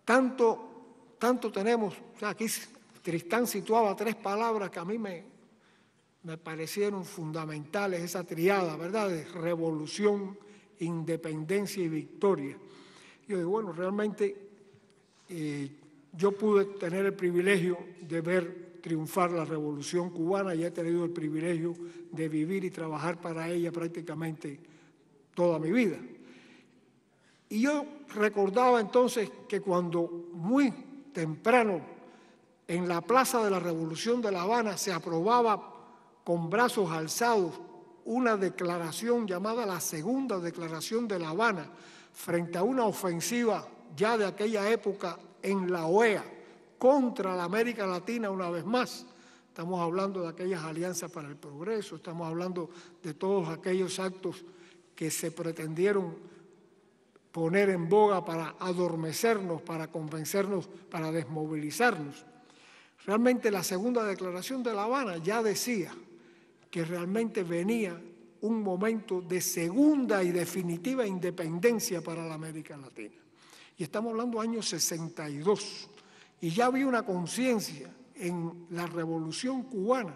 Speaker 4: Tanto tenemos, o sea, aquí Tristán situaba 3 palabras que a mí me parecieron fundamentales, esa triada, ¿verdad?, de revolución, independencia y victoria. Yo digo, bueno, realmente yo pude tener el privilegio de ver triunfar la Revolución Cubana y he tenido el privilegio de vivir y trabajar para ella prácticamente toda mi vida. Y yo recordaba entonces que cuando muy temprano en la Plaza de la Revolución de La Habana se aprobaba con brazos alzados una declaración llamada la Segunda Declaración de La Habana frente a una ofensiva ya de aquella época en la OEA contra la América Latina una vez más. Estamos hablando de aquellas alianzas para el progreso, estamos hablando de todos aquellos actos que se pretendieron poner en boga para adormecernos, para convencernos, para desmovilizarnos. Realmente la Segunda Declaración de La Habana ya decía que realmente venía un momento de segunda y definitiva independencia para la América Latina. Y estamos hablando de años 62. Y ya había una conciencia en la Revolución Cubana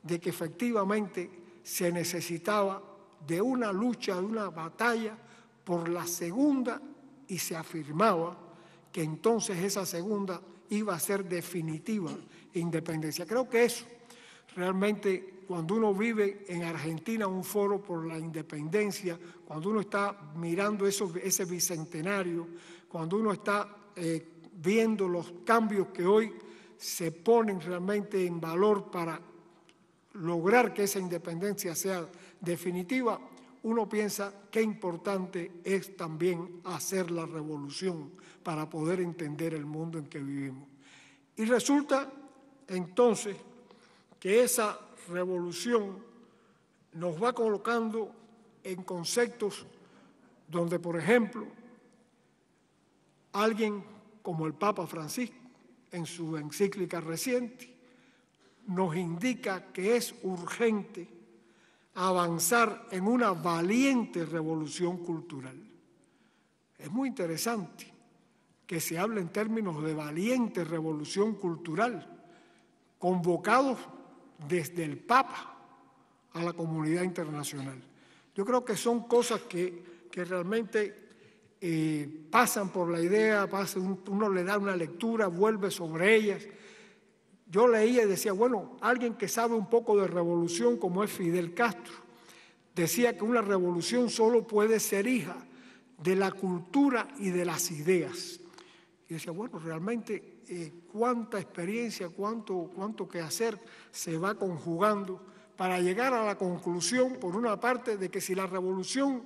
Speaker 4: de que efectivamente se necesitaba de una lucha, de una batalla por la segunda, y se afirmaba que entonces esa segunda iba a ser definitiva independencia. Creo que eso realmente, cuando uno vive en Argentina un foro por la independencia, cuando uno está mirando ese bicentenario, cuando uno está viendo los cambios que hoy se ponen realmente en valor para lograr que esa independencia sea definitiva, uno piensa qué importante es también hacer la revolución para poder entender el mundo en que vivimos. Y resulta entonces que esa revolución nos va colocando en conceptos donde, por ejemplo, alguien como el Papa Francisco, en su encíclica reciente, nos indica que es urgente avanzar en una valiente revolución cultural. Es muy interesante que se hable en términos de valiente revolución cultural, convocados desde el Papa a la comunidad internacional. Yo creo que son cosas que realmente pasan por la idea, uno le da una lectura, vuelve sobre ellas. Yo leía y decía, bueno, alguien que sabe un poco de revolución como es Fidel Castro, decía que una revolución solo puede ser hija de la cultura y de las ideas. Y decía, bueno, realmente cuánta experiencia, cuánto que hacer se va conjugando para llegar a la conclusión, por una parte, de que si la revolución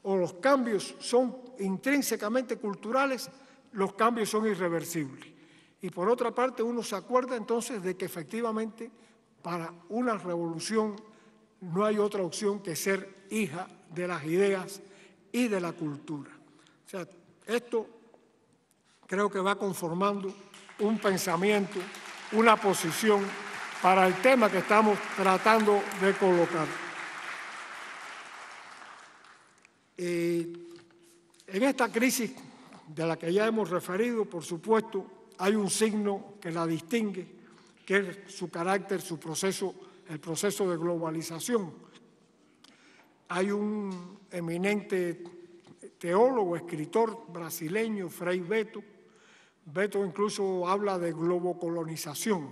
Speaker 4: o los cambios son intrínsecamente culturales, los cambios son irreversibles. Y por otra parte, uno se acuerda entonces de que efectivamente para una revolución no hay otra opción que ser hija de las ideas y de la cultura. O sea, esto creo que va conformando un pensamiento, una posición para el tema que estamos tratando de colocar. En esta crisis de la que ya hemos referido, por supuesto, hay un signo que la distingue, que es su carácter, su proceso, el proceso de globalización. Hay un eminente teólogo, escritor brasileño, Frei Beto. Beto incluso habla de globocolonización,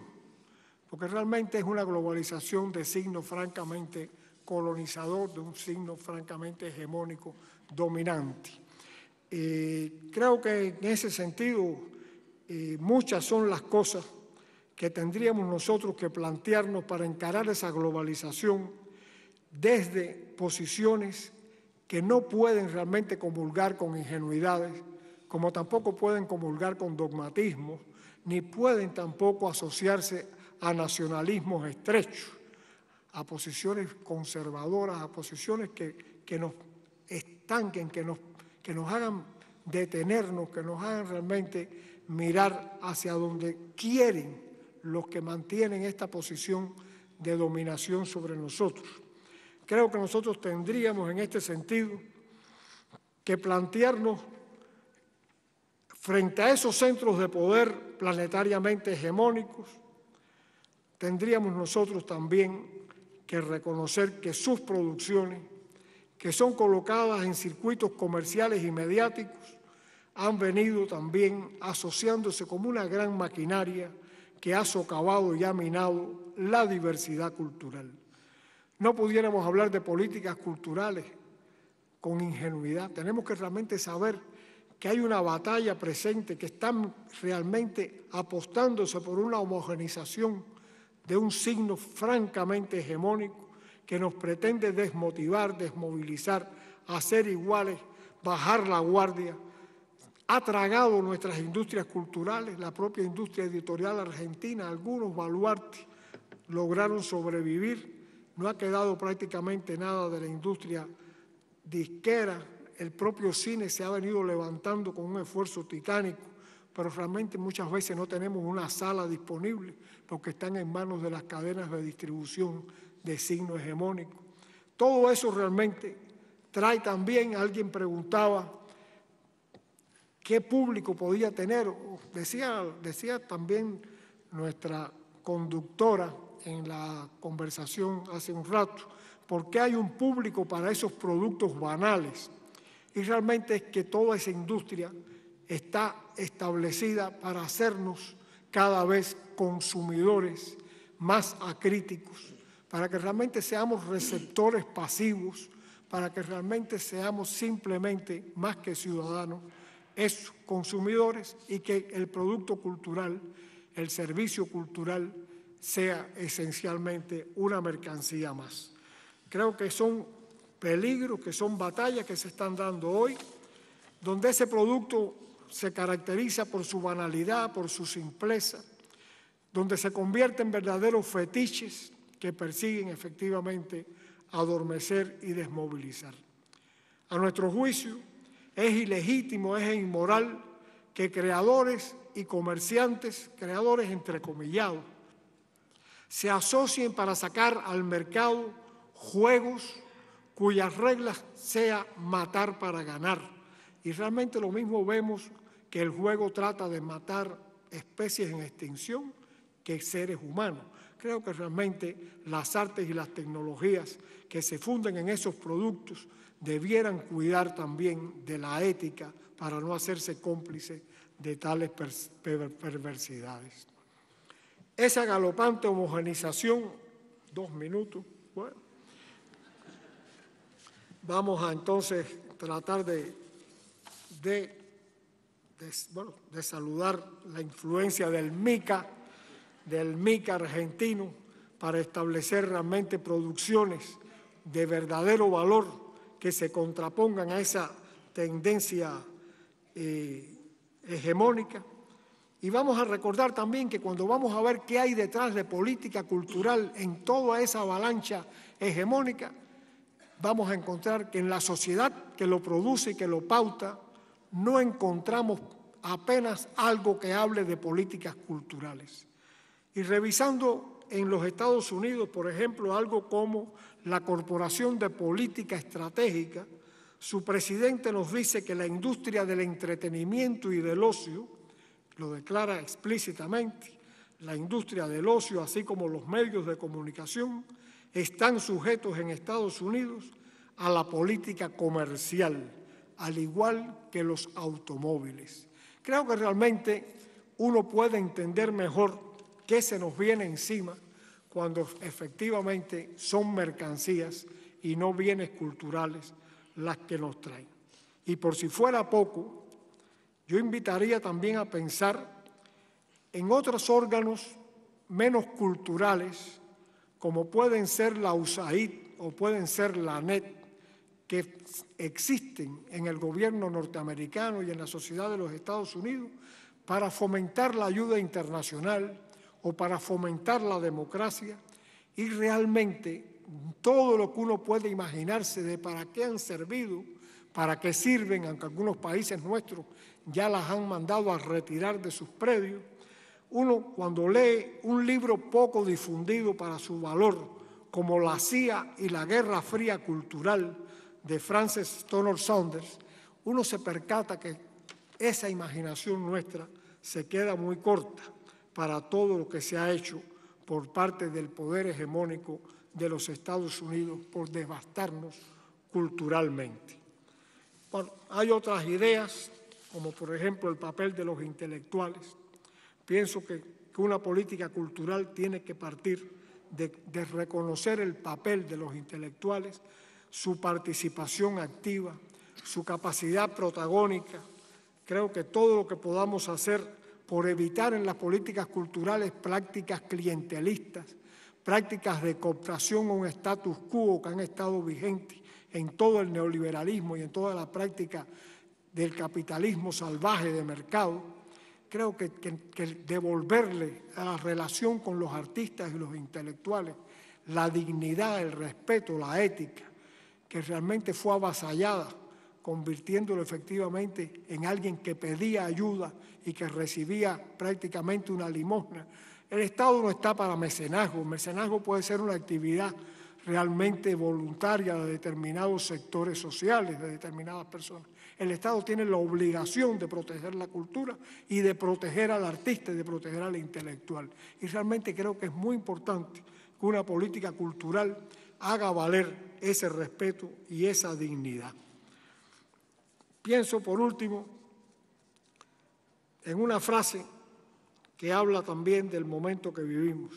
Speaker 4: porque realmente es una globalización de signo francamente colonizador, de un signo francamente hegemónico, dominante. Creo que en ese sentido muchas son las cosas que tendríamos nosotros que plantearnos para encarar esa globalización desde posiciones que no pueden realmente comulgar con ingenuidades, como tampoco pueden comulgar con dogmatismos, ni pueden tampoco asociarse a nacionalismos estrechos, a posiciones conservadoras, a posiciones que nos estanquen, que nos hagan detenernos, que nos hagan realmente mirar hacia donde quieren los que mantienen esta posición de dominación sobre nosotros. Creo que nosotros tendríamos en este sentido que plantearnos frente a esos centros de poder planetariamente hegemónicos, tendríamos nosotros también que reconocer que sus producciones, que son colocadas en circuitos comerciales y mediáticos, han venido también asociándose como una gran maquinaria que ha socavado y ha minado la diversidad cultural. No pudiéramos hablar de políticas culturales con ingenuidad. Tenemos que realmente saber que hay una batalla presente, que están realmente apostándose por una homogenización de un signo francamente hegemónico que nos pretende desmotivar, desmovilizar, hacer iguales, bajar la guardia. Ha tragado nuestras industrias culturales, la propia industria editorial argentina, algunos baluartes lograron sobrevivir, no ha quedado prácticamente nada de la industria disquera, el propio cine se ha venido levantando con un esfuerzo titánico, pero realmente muchas veces no tenemos una sala disponible porque están en manos de las cadenas de distribución de signo hegemónico. Todo eso realmente trae también, alguien preguntaba, ¿qué público podía tener? Decía también nuestra conductora en la conversación hace un rato, ¿por qué hay un público para esos productos banales? Y realmente es que toda esa industria está establecida para hacernos cada vez consumidores más acríticos, para que realmente seamos receptores pasivos, para que realmente seamos simplemente más que ciudadanos, es consumidores, y que el producto cultural, el servicio cultural, sea esencialmente una mercancía más. Creo que son peligros, que son batallas que se están dando hoy, donde ese producto se caracteriza por su banalidad, por su simpleza, donde se convierte en verdaderos fetiches que persiguen efectivamente adormecer y desmovilizar. A nuestro juicio, es ilegítimo, es inmoral que creadores y comerciantes, creadores entrecomillados, se asocien para sacar al mercado juegos cuyas reglas sea matar para ganar. Y realmente lo mismo vemos que el juego trata de matar especies en extinción que seres humanos. Creo que realmente las artes y las tecnologías que se funden en esos productos debieran cuidar también de la ética para no hacerse cómplices de tales perversidades. Esa galopante homogenización, 2 minutos, bueno, vamos a entonces tratar de saludar la influencia del MICA argentino para establecer realmente producciones de verdadero valor que se contrapongan a esa tendencia hegemónica. Y vamos a recordar también que cuando vamos a ver qué hay detrás de política cultural en toda esa avalancha hegemónica, vamos a encontrar que en la sociedad que lo produce y que lo pauta, no encontramos apenas algo que hable de políticas culturales. Y revisando en los Estados Unidos, por ejemplo, algo como la Corporación de Política Estratégica, su presidente nos dice que la industria del entretenimiento y del ocio, lo declara explícitamente, la industria del ocio, así como los medios de comunicación, están sujetos en Estados Unidos a la política comercial, al igual que los automóviles. Creo que realmente uno puede entender mejor qué se nos viene encima cuando efectivamente son mercancías y no bienes culturales las que nos traen. Y por si fuera poco, yo invitaría también a pensar en otros órganos menos culturales, como pueden ser la USAID o pueden ser la ANET, que existen en el gobierno norteamericano y en la sociedad de los Estados Unidos para fomentar la ayuda internacional o para fomentar la democracia, y realmente todo lo que uno puede imaginarse de para qué han servido, ¿Para qué sirven? Aunque algunos países nuestros ya las han mandado a retirar de sus predios. Uno, cuando lee un libro poco difundido para su valor, como La CIA y la Guerra Fría Cultural, de Frances Stonor Saunders, uno se percata que esa imaginación nuestra se queda muy corta para todo lo que se ha hecho por parte del poder hegemónico de los Estados Unidos por devastarnos culturalmente. Bueno, hay otras ideas, como por ejemplo el papel de los intelectuales. Pienso que una política cultural tiene que partir de reconocer el papel de los intelectuales, su participación activa, su capacidad protagónica. Creo que todo lo que podamos hacer por evitar en las políticas culturales prácticas clientelistas, prácticas de cooptación a un status quo que han estado vigentes en todo el neoliberalismo y en toda la práctica del capitalismo salvaje de mercado, creo que devolverle a la relación con los artistas y los intelectuales la dignidad, el respeto, la ética, que realmente fue avasallada, convirtiéndolo efectivamente en alguien que pedía ayuda y que recibía prácticamente una limosna. El Estado no está para mecenazgo. El mecenazgo puede ser una actividad realmente voluntaria de determinados sectores sociales, de determinadas personas. El Estado tiene la obligación de proteger la cultura y de proteger al artista y de proteger al intelectual. Y realmente creo que es muy importante que una política cultural haga valer ese respeto y esa dignidad. Pienso, por último, en una frase que habla también del momento que vivimos.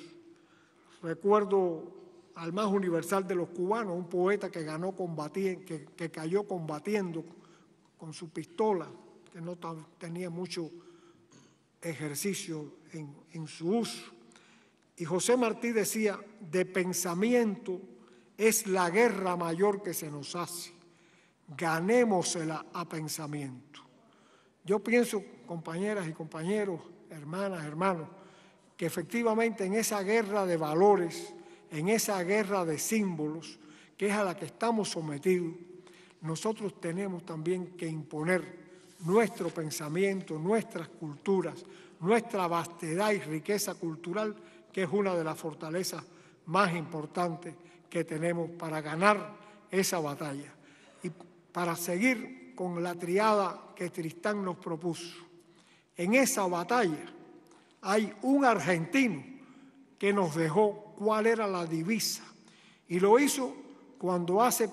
Speaker 4: Recuerdo al más universal de los cubanos, un poeta que cayó combatiendo con su pistola, que no tenía mucho ejercicio en su uso. Y José Martí decía, de pensamiento es la guerra mayor que se nos hace, ganémosela a pensamiento. Yo pienso, compañeras y compañeros, hermanas, hermanos, que efectivamente en esa guerra de valores, en esa guerra de símbolos, que es a la que estamos sometidos, nosotros tenemos también que imponer nuestro pensamiento, nuestras culturas, nuestra vastedad y riqueza cultural, que es una de las fortalezas más importantes que tenemos para ganar esa batalla. Y para seguir con la triada que Tristán nos propuso, en esa batalla hay un argentino que nos dejó cuál era la divisa, y lo hizo cuando hace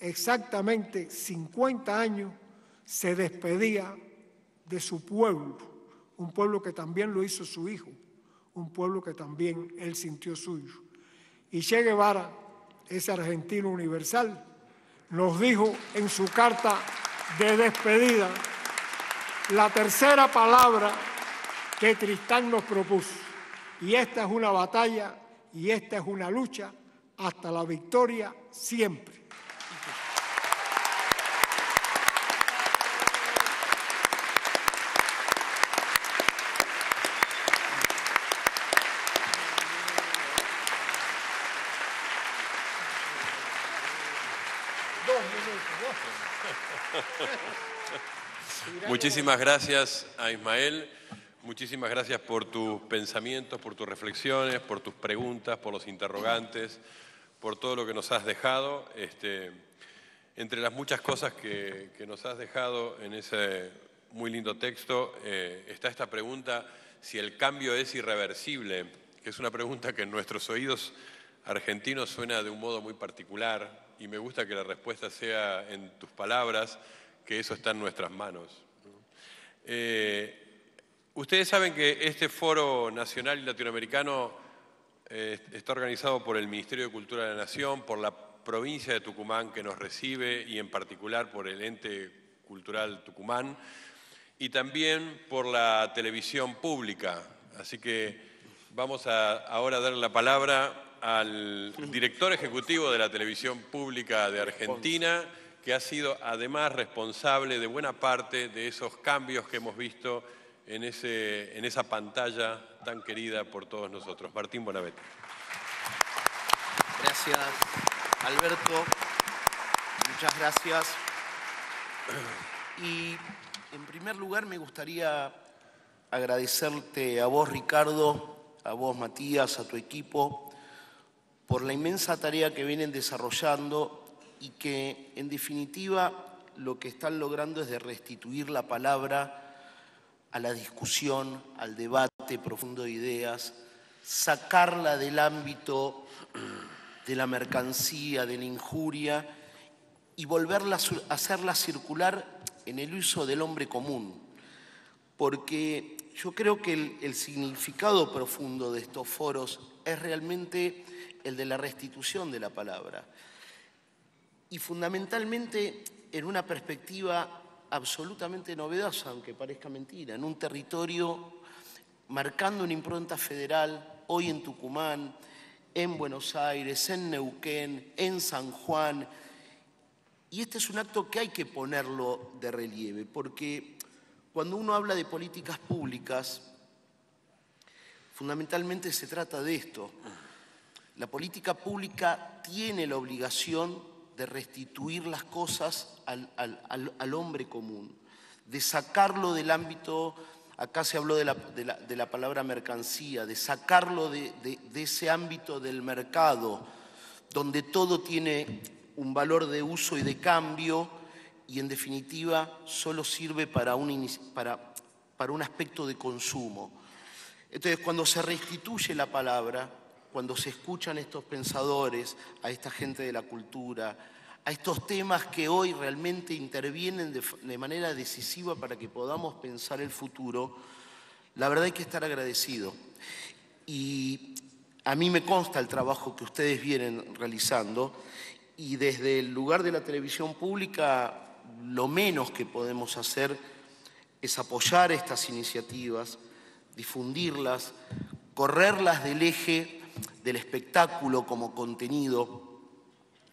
Speaker 4: exactamente 50 años se despedía de su pueblo, un pueblo que también lo hizo su hijo, un pueblo que también él sintió suyo. Y Che Guevara, ese argentino universal, nos dijo en su carta de despedida la tercera palabra que Tristán nos propuso. Y esta es una batalla y esta es una lucha hasta la victoria siempre.
Speaker 2: Muchísimas gracias a Ismael, muchísimas gracias por tus pensamientos, por tus reflexiones, por tus preguntas, por los interrogantes, por todo lo que nos has dejado. Entre las muchas cosas que nos has dejado en ese muy lindo texto, está esta pregunta, si el cambio es irreversible, que es una pregunta que en nuestros oídos argentinos suena de un modo muy particular, y me gusta que la respuesta sea en tus palabras, que eso está en nuestras manos. Ustedes saben que este Foro Nacional y Latinoamericano está organizado por el Ministerio de Cultura de la Nación, por la provincia de Tucumán que nos recibe y en particular por el Ente Cultural Tucumán y también por la televisión pública. Así que vamos ahora a darle la palabra al director ejecutivo de la televisión pública de Argentina, que ha sido además responsable de buena parte de esos cambios que hemos visto en esa pantalla tan querida por todos nosotros. Martín Bonavete.
Speaker 5: Gracias, Alberto. Muchas gracias. Y en primer lugar me gustaría agradecerte a vos, Ricardo, a vos, Matías, a tu equipo, por la inmensa tarea que vienen desarrollando y que, en definitiva, lo que están logrando es de restituir la palabra a la discusión, al debate profundo de ideas, sacarla del ámbito de la mercancía, de la injuria y volverla a hacerla circular en el uso del hombre común. Porque yo creo que el significado profundo de estos foros es realmente el de la restitución de la palabra. Y fundamentalmente en una perspectiva absolutamente novedosa, aunque parezca mentira, en un territorio marcando una impronta federal, hoy en Tucumán, en Buenos Aires, en Neuquén, en San Juan. Y este es un acto que hay que ponerlo de relieve, porque cuando uno habla de políticas públicas, fundamentalmente se trata de esto. La política pública tiene la obligación de restituir las cosas al hombre común, de sacarlo del ámbito, acá se habló de la palabra mercancía, de sacarlo de ese ámbito del mercado, donde todo tiene un valor de uso y de cambio y en definitiva solo sirve para un aspecto de consumo. Entonces, cuando se restituye la palabra, cuando se escuchan estos pensadores, a esta gente de la cultura, a estos temas que hoy realmente intervienen de manera decisiva para que podamos pensar el futuro, la verdad hay que estar agradecido. Y a mí me consta el trabajo que ustedes vienen realizando y desde el lugar de la televisión pública lo menos que podemos hacer es apoyar estas iniciativas, difundirlas, correrlas del eje del espectáculo como contenido.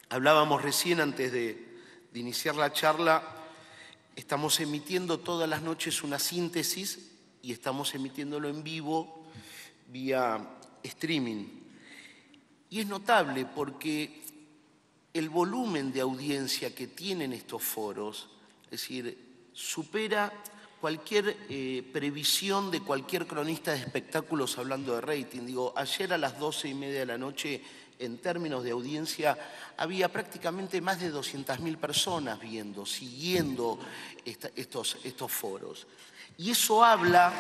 Speaker 5: Hablábamos recién antes de iniciar la charla, estamos emitiendo todas las noches una síntesis y estamos emitiéndolo en vivo vía streaming. Y es notable porque el volumen de audiencia que tienen estos foros, es decir, supera cualquier previsión de cualquier cronista de espectáculos hablando de rating. Digo, ayer a las 12:30 de la noche, en términos de audiencia, había prácticamente más de 200.000 personas viendo, siguiendo estos foros. Y eso habla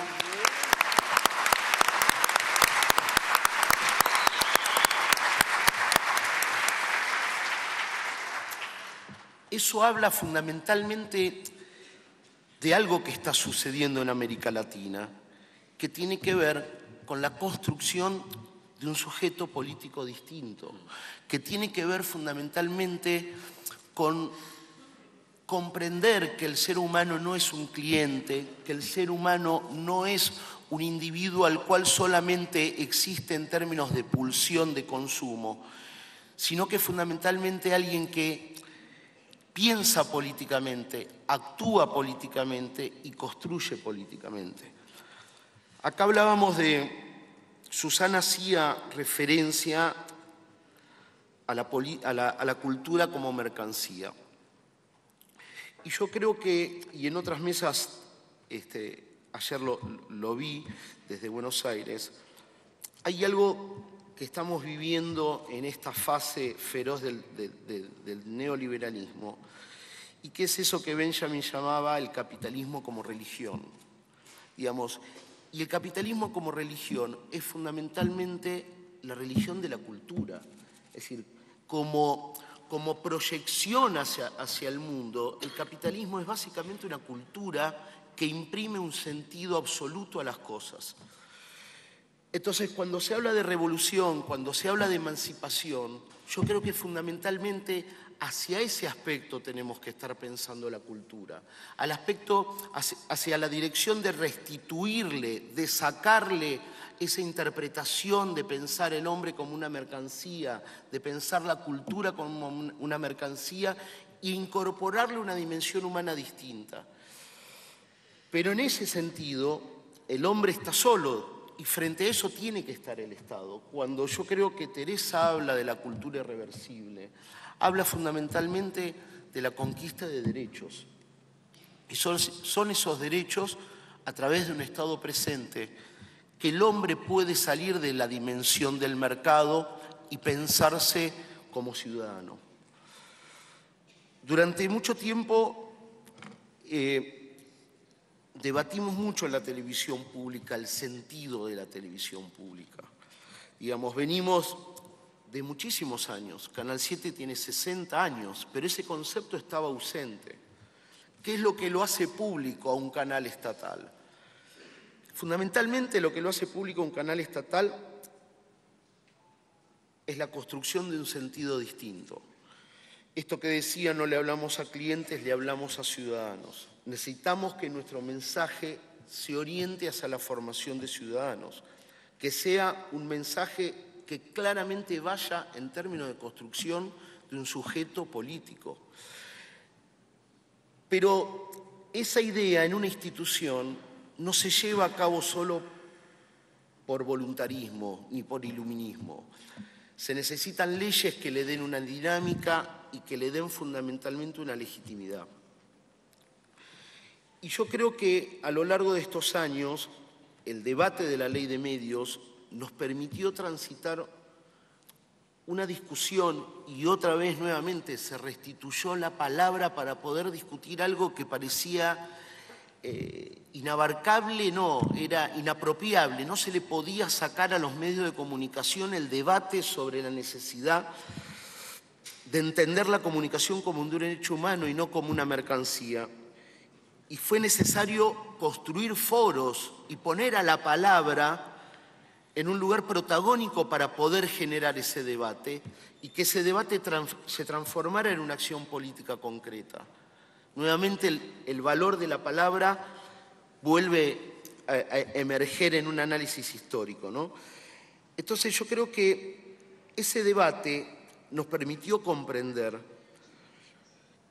Speaker 5: fundamentalmente de algo que está sucediendo en América Latina, que tiene que ver con la construcción de un sujeto político distinto, que tiene que ver fundamentalmente con comprender que el ser humano no es un cliente, que el ser humano no es un individuo al cual solamente existe en términos de pulsión de consumo, sino que fundamentalmente alguien que piensa políticamente, actúa políticamente y construye políticamente. Acá hablábamos Susana hacía referencia a la cultura como mercancía. Y yo creo que, y en otras mesas, ayer lo vi desde Buenos Aires, hay algo que estamos viviendo en esta fase feroz del neoliberalismo, y que es eso que Benjamin llamaba el capitalismo como religión. Digamos, y el capitalismo como religión es fundamentalmente la religión de la cultura, es decir, como proyección hacia el mundo, el capitalismo es básicamente una cultura que imprime un sentido absoluto a las cosas. Entonces, cuando se habla de revolución, cuando se habla de emancipación, yo creo que fundamentalmente hacia ese aspecto tenemos que estar pensando la cultura, al aspecto, hacia la dirección de restituirle, de sacarle esa interpretación de pensar el hombre como una mercancía, de pensar la cultura como una mercancía e incorporarle una dimensión humana distinta. Pero en ese sentido, el hombre está solo. Y frente a eso tiene que estar el Estado. Cuando yo creo que Teresa habla de la cultura irreversible, habla fundamentalmente de la conquista de derechos. Y son esos derechos, a través de un Estado presente, que el hombre puede salir de la dimensión del mercado y pensarse como ciudadano. Durante mucho tiempo debatimos mucho en la televisión pública el sentido de la televisión pública. Digamos, venimos de muchísimos años. Canal 7 tiene 60 años, pero ese concepto estaba ausente. ¿Qué es lo que lo hace público a un canal estatal? Fundamentalmente lo que lo hace público a un canal estatal es la construcción de un sentido distinto. Esto que decía, no le hablamos a clientes, le hablamos a ciudadanos. Necesitamos que nuestro mensaje se oriente hacia la formación de ciudadanos, que sea un mensaje que claramente vaya en términos de construcción de un sujeto político. Pero esa idea en una institución no se lleva a cabo solo por voluntarismo ni por iluminismo. Se necesitan leyes que le den una dinámica y que le den fundamentalmente una legitimidad. Y yo creo que a lo largo de estos años, el debate de la ley de medios nos permitió transitar una discusión y otra vez nuevamente se restituyó la palabra para poder discutir algo que parecía inabarcable, no, era inapropiable. No se le podía sacar a los medios de comunicación el debate sobre la necesidad de entender la comunicación como un derecho humano y no como una mercancía. Y fue necesario construir foros y poner a la palabra en un lugar protagónico para poder generar ese debate y que ese debate se transformara en una acción política concreta. Nuevamente el valor de la palabra vuelve a emerger en un análisis histórico, ¿no? Entonces yo creo que ese debate nos permitió comprender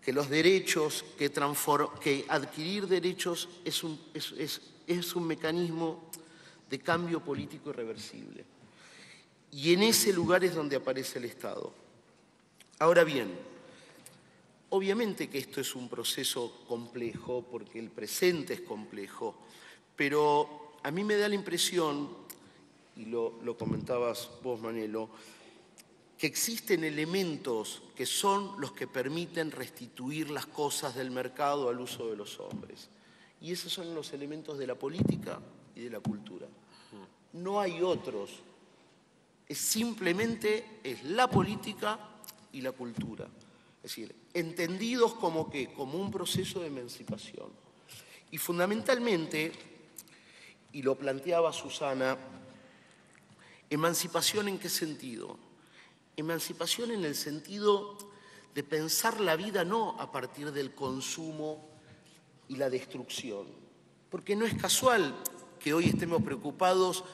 Speaker 5: que los derechos, que adquirir derechos es un mecanismo de cambio político irreversible. Y en ese lugar es donde aparece el Estado. Ahora bien, obviamente que esto es un proceso complejo, porque el presente es complejo, pero a mí me da la impresión, y lo comentabas vos, Manelo, que existen elementos que son los que permiten restituir las cosas del mercado al uso de los hombres. Y esos son los elementos de la política y de la cultura. No hay otros. Simplemente es la política y la cultura. Es decir, entendidos como ¿qué? Como un proceso de emancipación. Y fundamentalmente, y lo planteaba Susana, ¿emancipación en qué sentido? Emancipación en el sentido de pensar la vida no a partir del consumo y la destrucción. Porque no es casual que hoy estemos preocupados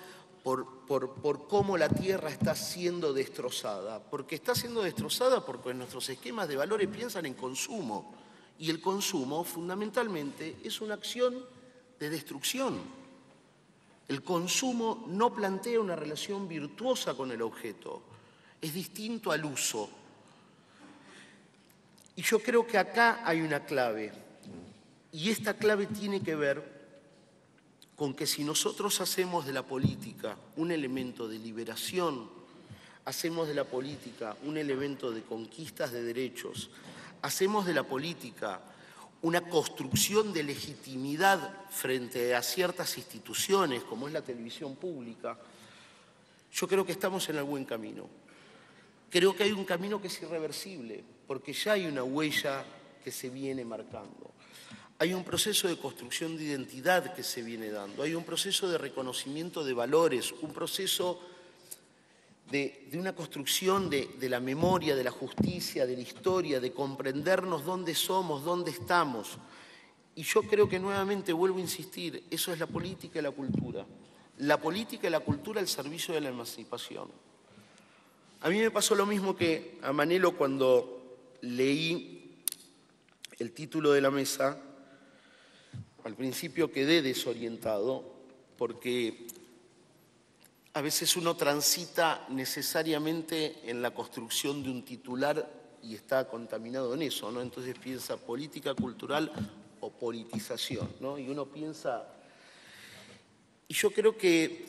Speaker 5: por cómo la tierra está siendo destrozada. Porque está siendo destrozada porque nuestros esquemas de valores piensan en consumo. Y el consumo, fundamentalmente, es una acción de destrucción. El consumo no plantea una relación virtuosa con el objeto. Es distinto al uso. Y yo creo que acá hay una clave. Y esta clave tiene que ver con que si nosotros hacemos de la política un elemento de liberación, hacemos de la política un elemento de conquistas de derechos, hacemos de la política una construcción de legitimidad frente a ciertas instituciones, como es la televisión pública, yo creo que estamos en el buen camino. Creo que hay un camino que es irreversible, porque ya hay una huella que se viene marcando. Hay un proceso de construcción de identidad que se viene dando, hay un proceso de reconocimiento de valores, un proceso de una construcción de la memoria, de la justicia, de la historia, de comprendernos dónde somos, dónde estamos. Y yo creo que nuevamente, vuelvo a insistir, eso es la política y la cultura. La política y la cultura al servicio de la emancipación. A mí me pasó lo mismo que a Manelo cuando leí el título de la mesa. Al principio quedé desorientado porque a veces uno transita necesariamente en la construcción de un titular y está contaminado en eso, ¿no? Entonces piensa política cultural o politización, ¿no? Y uno piensa... Y yo creo que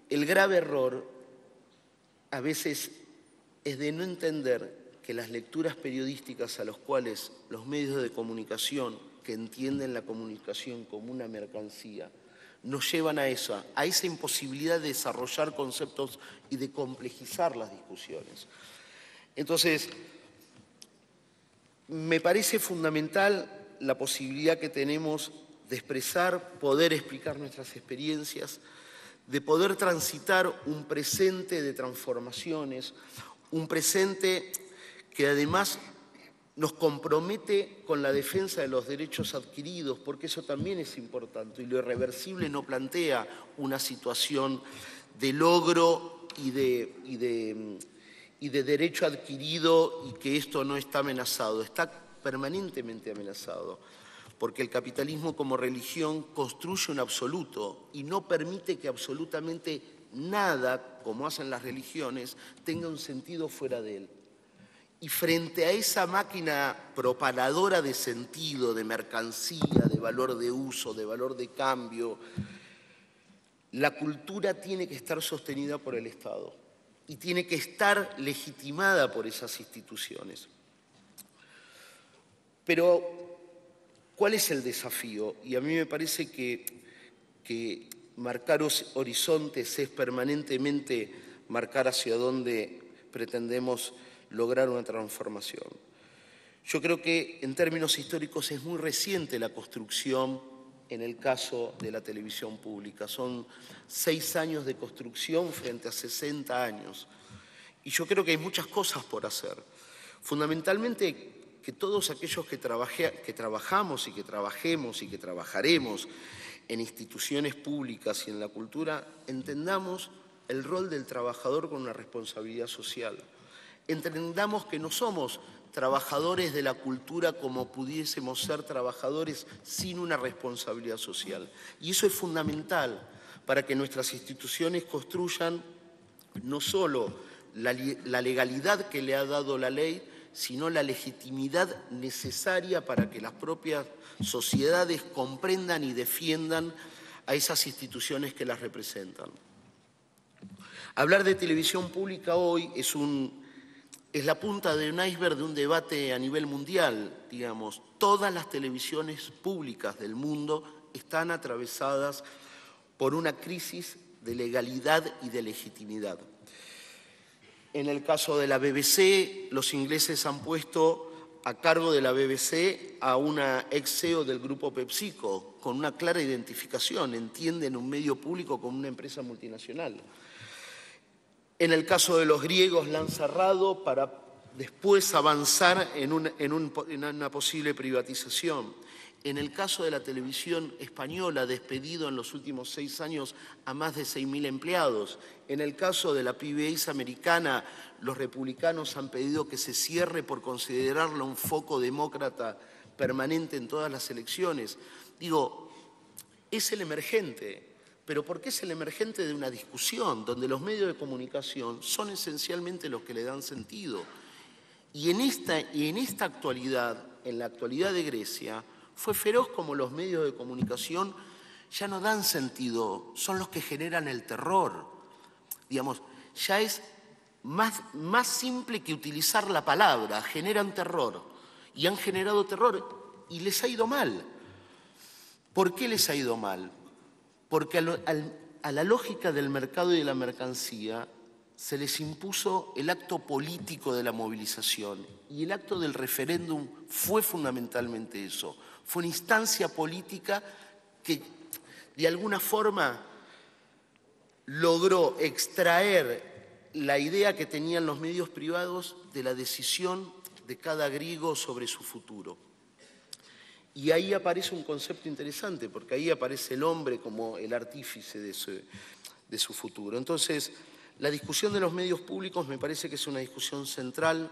Speaker 5: el grave error a veces es de no entender que las lecturas periodísticas a las cuales los medios de comunicación, que entienden la comunicación como una mercancía, nos llevan a esa imposibilidad de desarrollar conceptos y de complejizar las discusiones. Entonces, me parece fundamental la posibilidad que tenemos de expresar, poder explicar nuestras experiencias, de poder transitar un presente de transformaciones, un presente que además nos compromete con la defensa de los derechos adquiridos, porque eso también es importante, y lo irreversible no plantea una situación de logro y de derecho adquirido y que esto no está amenazado, está permanentemente amenazado, porque el capitalismo como religión construye un absoluto y no permite que absolutamente nada, como hacen las religiones, tenga un sentido fuera de él. Y frente a esa máquina propaladora de sentido, de mercancía, de valor de uso, de valor de cambio, la cultura tiene que estar sostenida por el Estado y tiene que estar legitimada por esas instituciones. Pero, ¿cuál es el desafío? Y a mí me parece que marcar horizontes es permanentemente marcar hacia dónde pretendemos lograr una transformación. Yo creo que en términos históricos es muy reciente la construcción en el caso de la televisión pública. Son 6 años de construcción frente a 60 años. Y yo creo que hay muchas cosas por hacer. Fundamentalmente que todos aquellos que trabajamos y que trabajemos y que trabajaremos en instituciones públicas y en la cultura, entendamos el rol del trabajador con una responsabilidad social. Entendamos que no somos trabajadores de la cultura como pudiésemos ser trabajadores sin una responsabilidad social. Y eso es fundamental para que nuestras instituciones construyan no solo la legalidad que le ha dado la ley, sino la legitimidad necesaria para que las propias sociedades comprendan y defiendan a esas instituciones que las representan. Hablar de televisión pública hoy es la punta de un iceberg de un debate a nivel mundial, digamos. Todas las televisiones públicas del mundo están atravesadas por una crisis de legalidad y de legitimidad. En el caso de la BBC, los ingleses han puesto a cargo de la BBC a una ex CEO del grupo PepsiCo, con una clara identificación, entienden un medio público como una empresa multinacional. En el caso de los griegos la han cerrado para después avanzar en una posible privatización. En el caso de la televisión española, despedido en los últimos 6 años a más de 6.000 empleados. En el caso de la PBS americana, los republicanos han pedido que se cierre por considerarla un foco demócrata permanente en todas las elecciones. Digo, es el emergente. Pero ¿por qué es el emergente de una discusión donde los medios de comunicación son esencialmente los que le dan sentido? Y en esta actualidad, en la actualidad de Grecia, fue feroz como los medios de comunicación ya no dan sentido, son los que generan el terror. Digamos, ya es más simple que utilizar la palabra, generan terror. Y han generado terror y les ha ido mal. ¿Por qué les ha ido mal? Porque a la lógica del mercado y de la mercancía se les impuso el acto político de la movilización y el acto del referéndum fue fundamentalmente eso. Fue una instancia política que de alguna forma logró extraer la idea que tenían los medios privados de la decisión de cada griego sobre su futuro. Y ahí aparece un concepto interesante, porque ahí aparece el hombre como el artífice de su futuro. Entonces, la discusión de los medios públicos me parece que es una discusión central,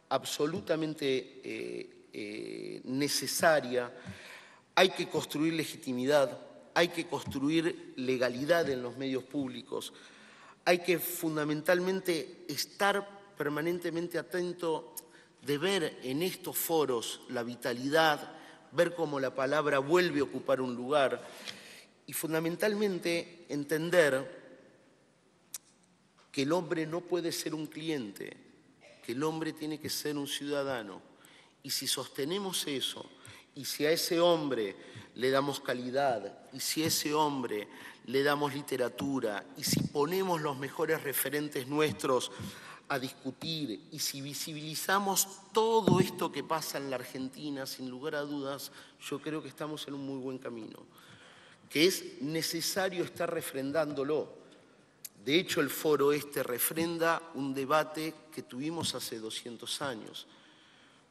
Speaker 5: absolutamente necesaria. Hay que construir legitimidad, hay que construir legalidad en los medios públicos, hay que fundamentalmente estar permanentemente atento de ver en estos foros la vitalidad, ver cómo la palabra vuelve a ocupar un lugar y fundamentalmente entender que el hombre no puede ser un cliente, que el hombre tiene que ser un ciudadano. Y si sostenemos eso, y si a ese hombre le damos calidad, y si a ese hombre le damos literatura, y si ponemos los mejores referentes nuestros a discutir, y si visibilizamos todo esto que pasa en la Argentina, sin lugar a dudas, yo creo que estamos en un muy buen camino, que es necesario estar refrendándolo. De hecho, el foro refrenda un debate que tuvimos hace 200 años,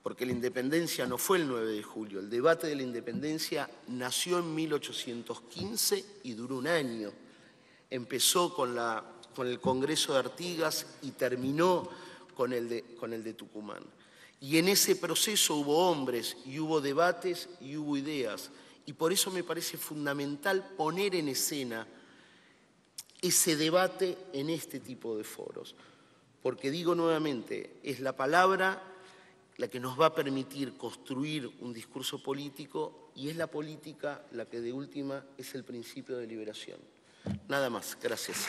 Speaker 5: porque la independencia no fue el 9 de julio, el debate de la independencia nació en 1815 y duró un año. Empezó con el Congreso de Artigas y terminó con el de Tucumán. Y en ese proceso hubo hombres, y hubo debates, y hubo ideas. Y por eso me parece fundamental poner en escena ese debate en este tipo de foros. Porque digo nuevamente, es la palabra la que nos va a permitir construir un discurso político y es la política la que de última es el principio de liberación. Nada más. Gracias.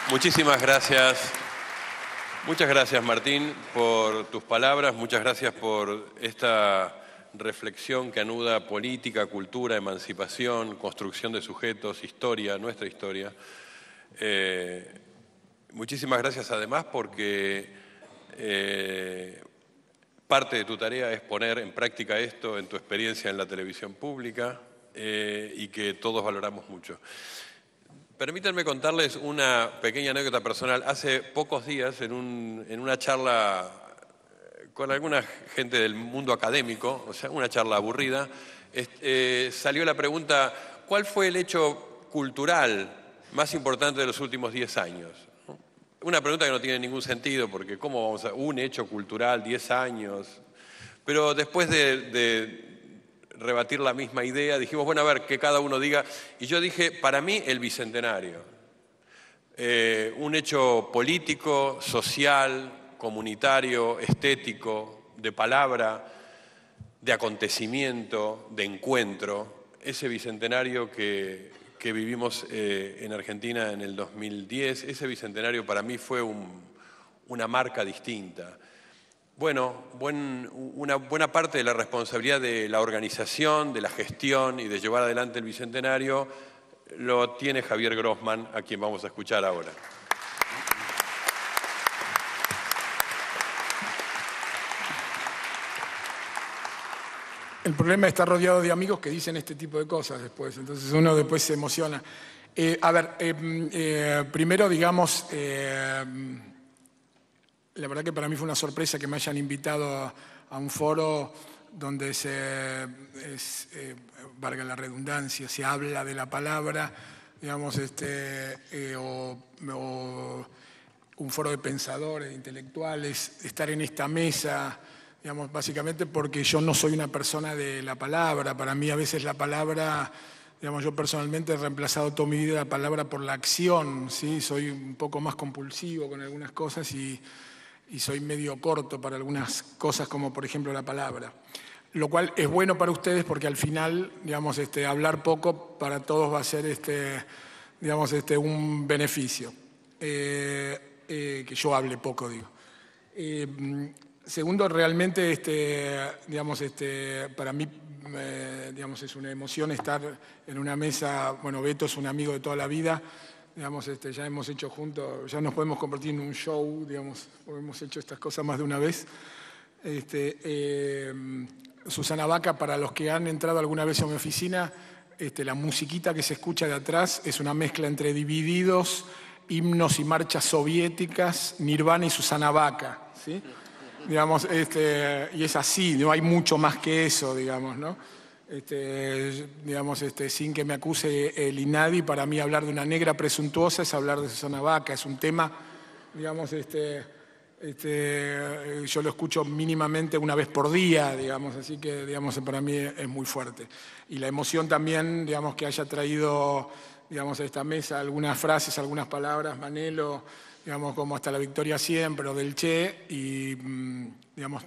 Speaker 2: Muchísimas gracias. Muchas gracias, Martín, por tus palabras. Muchas gracias por esta reflexión que anuda política, cultura, emancipación, construcción de sujetos, historia, nuestra historia. Muchísimas gracias además porque parte de tu tarea es poner en práctica esto en tu experiencia en la televisión pública y que todos valoramos mucho. Permítanme contarles una pequeña anécdota personal. Hace pocos días, en una charla con alguna gente del mundo académico, o sea, una charla aburrida, salió la pregunta, ¿cuál fue el hecho cultural más importante de los últimos 10 años? Una pregunta que no tiene ningún sentido, porque ¿cómo vamos a un hecho cultural, 10 años? Pero después de rebatir la misma idea, dijimos, bueno, a ver, que cada uno diga. Y yo dije, para mí, el Bicentenario. Un hecho político, social, comunitario, estético, de palabra, de acontecimiento, de encuentro. Ese Bicentenario que vivimos en Argentina en el 2010, ese Bicentenario para mí fue una marca distinta. Bueno, una buena parte de la responsabilidad de la organización, de la gestión y de llevar adelante el Bicentenario lo tiene Javier Grossman, a quien vamos a escuchar ahora.
Speaker 6: El problema es estar rodeado de amigos que dicen este tipo de cosas después, entonces uno después se emociona. Primero, digamos, la verdad que para mí fue una sorpresa que me hayan invitado a un foro donde valga la redundancia, se habla de la palabra, digamos, o un foro de pensadores, de intelectuales, estar en esta mesa, digamos, básicamente porque yo no soy una persona de la palabra. Para mí a veces la palabra, digamos, yo personalmente he reemplazado toda mi vida la palabra por la acción, ¿sí? Soy un poco más compulsivo con algunas cosas y soy medio corto para algunas cosas, como por ejemplo la palabra. Lo cual es bueno para ustedes porque al final, digamos, hablar poco para todos va a ser un beneficio. Que yo hable poco, digo. Segundo, realmente, para mí, digamos, es una emoción estar en una mesa. Bueno, Beto es un amigo de toda la vida. Digamos, ya hemos hecho juntos, ya nos podemos convertir en un show, digamos, hemos hecho estas cosas más de una vez. Susana Baca, para los que han entrado alguna vez a mi oficina, la musiquita que se escucha de atrás es una mezcla entre Divididos, himnos y marchas soviéticas, Nirvana y Susana Baca, ¿sí? Digamos, y es así, no hay mucho más que eso, digamos, ¿no? Sin que me acuse el INADI, para mí hablar de una negra presuntuosa es hablar de Susana Baca, es un tema, digamos, yo lo escucho mínimamente una vez por día, digamos, así que, digamos, para mí es muy fuerte. Y la emoción también, digamos, que haya traído, digamos, a esta mesa algunas frases, algunas palabras, Manelo, digamos, como hasta la victoria siempre, o del Che, y, digamos,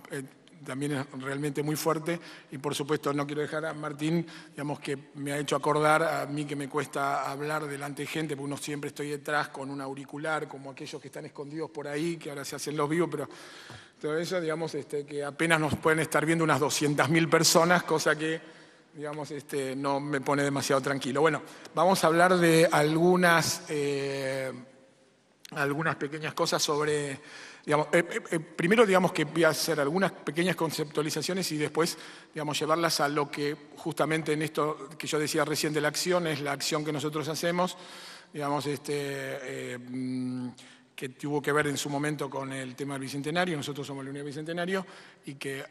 Speaker 6: también es realmente muy fuerte. Y por supuesto no quiero dejar a Martín, digamos, que me ha hecho acordar a mí que me cuesta hablar delante de gente, porque uno siempre estoy detrás con un auricular, como aquellos que están escondidos por ahí, que ahora se hacen los vivos, pero todo eso, digamos, que apenas nos pueden estar viendo unas 200.000 personas, cosa que, digamos, no me pone demasiado tranquilo. Bueno, vamos a hablar de algunas pequeñas cosas sobre, digamos, primero, digamos, que voy a hacer algunas pequeñas conceptualizaciones y después, digamos, llevarlas a lo que justamente en esto que yo decía recién de la acción, es la acción que nosotros hacemos, digamos, que tuvo que ver en su momento con el tema del Bicentenario. Nosotros somos la Unidad Bicentenario y que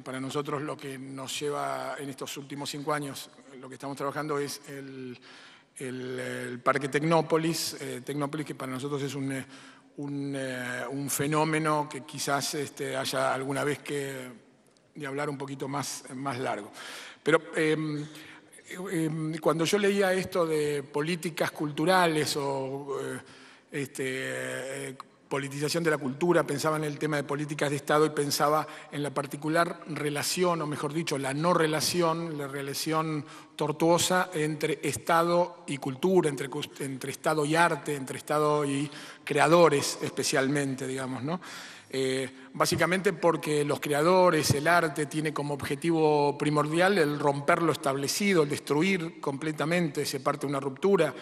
Speaker 6: para nosotros lo que nos lleva en estos últimos 5 años, lo que estamos trabajando es el Parque Tecnópolis, que para nosotros es un fenómeno que quizás haya alguna vez que de hablar un poquito más largo. Pero cuando yo leía esto de políticas culturales o politización de la cultura, pensaba en el tema de políticas de Estado y pensaba en la particular relación, o mejor dicho, la no relación, la relación tortuosa entre Estado y cultura, entre Estado y arte, entre Estado y creadores especialmente, digamos, ¿no? Básicamente porque los creadores, el arte, tiene como objetivo primordial el romper lo establecido, el destruir completamente, se parte una ruptura.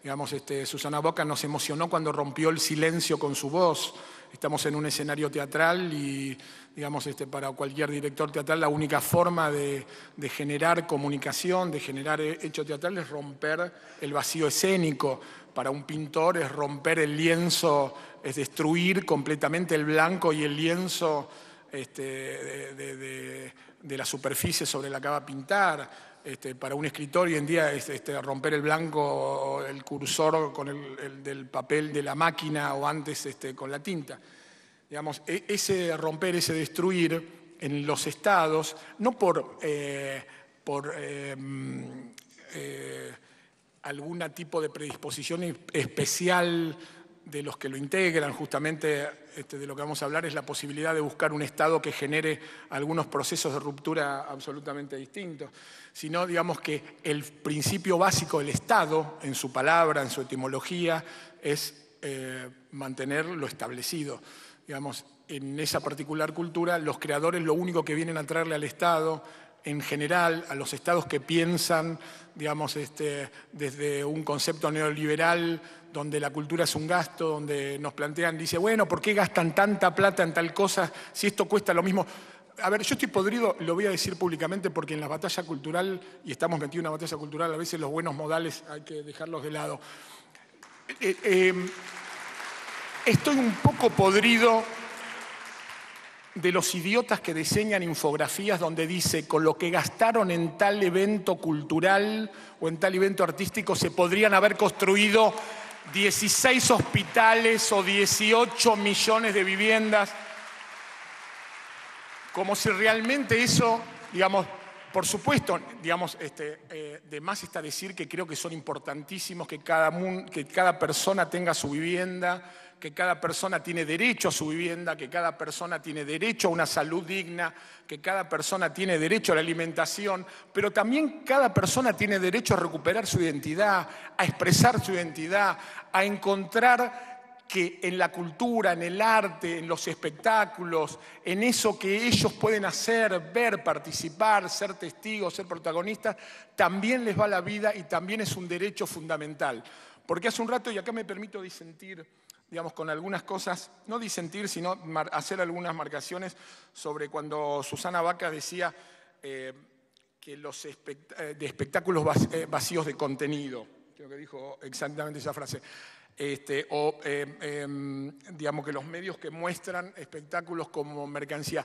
Speaker 6: Digamos, Susana Baca nos emocionó cuando rompió el silencio con su voz. Estamos en un escenario teatral y, digamos, para cualquier director teatral la única forma de generar comunicación, de generar hecho teatral es romper el vacío escénico. Para un pintor es romper el lienzo, es destruir completamente el blanco y el lienzo de la superficie sobre la que va a pintar. Para un escritor hoy en día es romper el blanco, el cursor con el del papel de la máquina o antes con la tinta. Digamos, ese romper, ese destruir en los estados, no por algún tipo de predisposición especial de los que lo integran, justamente de lo que vamos a hablar es la posibilidad de buscar un Estado que genere algunos procesos de ruptura absolutamente distintos, sino, digamos, que el principio básico del Estado, en su palabra, en su etimología, es mantener lo establecido. Digamos, en esa particular cultura, los creadores lo único que vienen a traerle al Estado, en general, a los estados que piensan, digamos, desde un concepto neoliberal, donde la cultura es un gasto, donde nos plantean, dice, bueno, ¿por qué gastan tanta plata en tal cosa si esto cuesta lo mismo? A ver, yo estoy podrido, lo voy a decir públicamente, porque en la batalla cultural, y estamos metidos en una batalla cultural, a veces los buenos modales hay que dejarlos de lado. Estoy un poco podrido de los idiotas que diseñan infografías donde dice con lo que gastaron en tal evento cultural o en tal evento artístico se podrían haber construido 16 hospitales o 18 millones de viviendas. Como si realmente eso, digamos, por supuesto, digamos, de más está decir que creo que son importantísimos que cada persona tenga su vivienda, que cada persona tiene derecho a su vivienda, que cada persona tiene derecho a una salud digna, que cada persona tiene derecho a la alimentación, pero también cada persona tiene derecho a recuperar su identidad, a expresar su identidad, a encontrar que en la cultura, en el arte, en los espectáculos, en eso que ellos pueden hacer, ver, participar, ser testigos, ser protagonistas, también les va la vida y también es un derecho fundamental. Porque hace un rato, y acá me permito disentir, digamos, con algunas cosas, no disentir, sino hacer algunas marcaciones sobre cuando Susana Baca decía que de espectáculos vacíos de contenido, creo que dijo exactamente esa frase, digamos que los medios que muestran espectáculos como mercancía.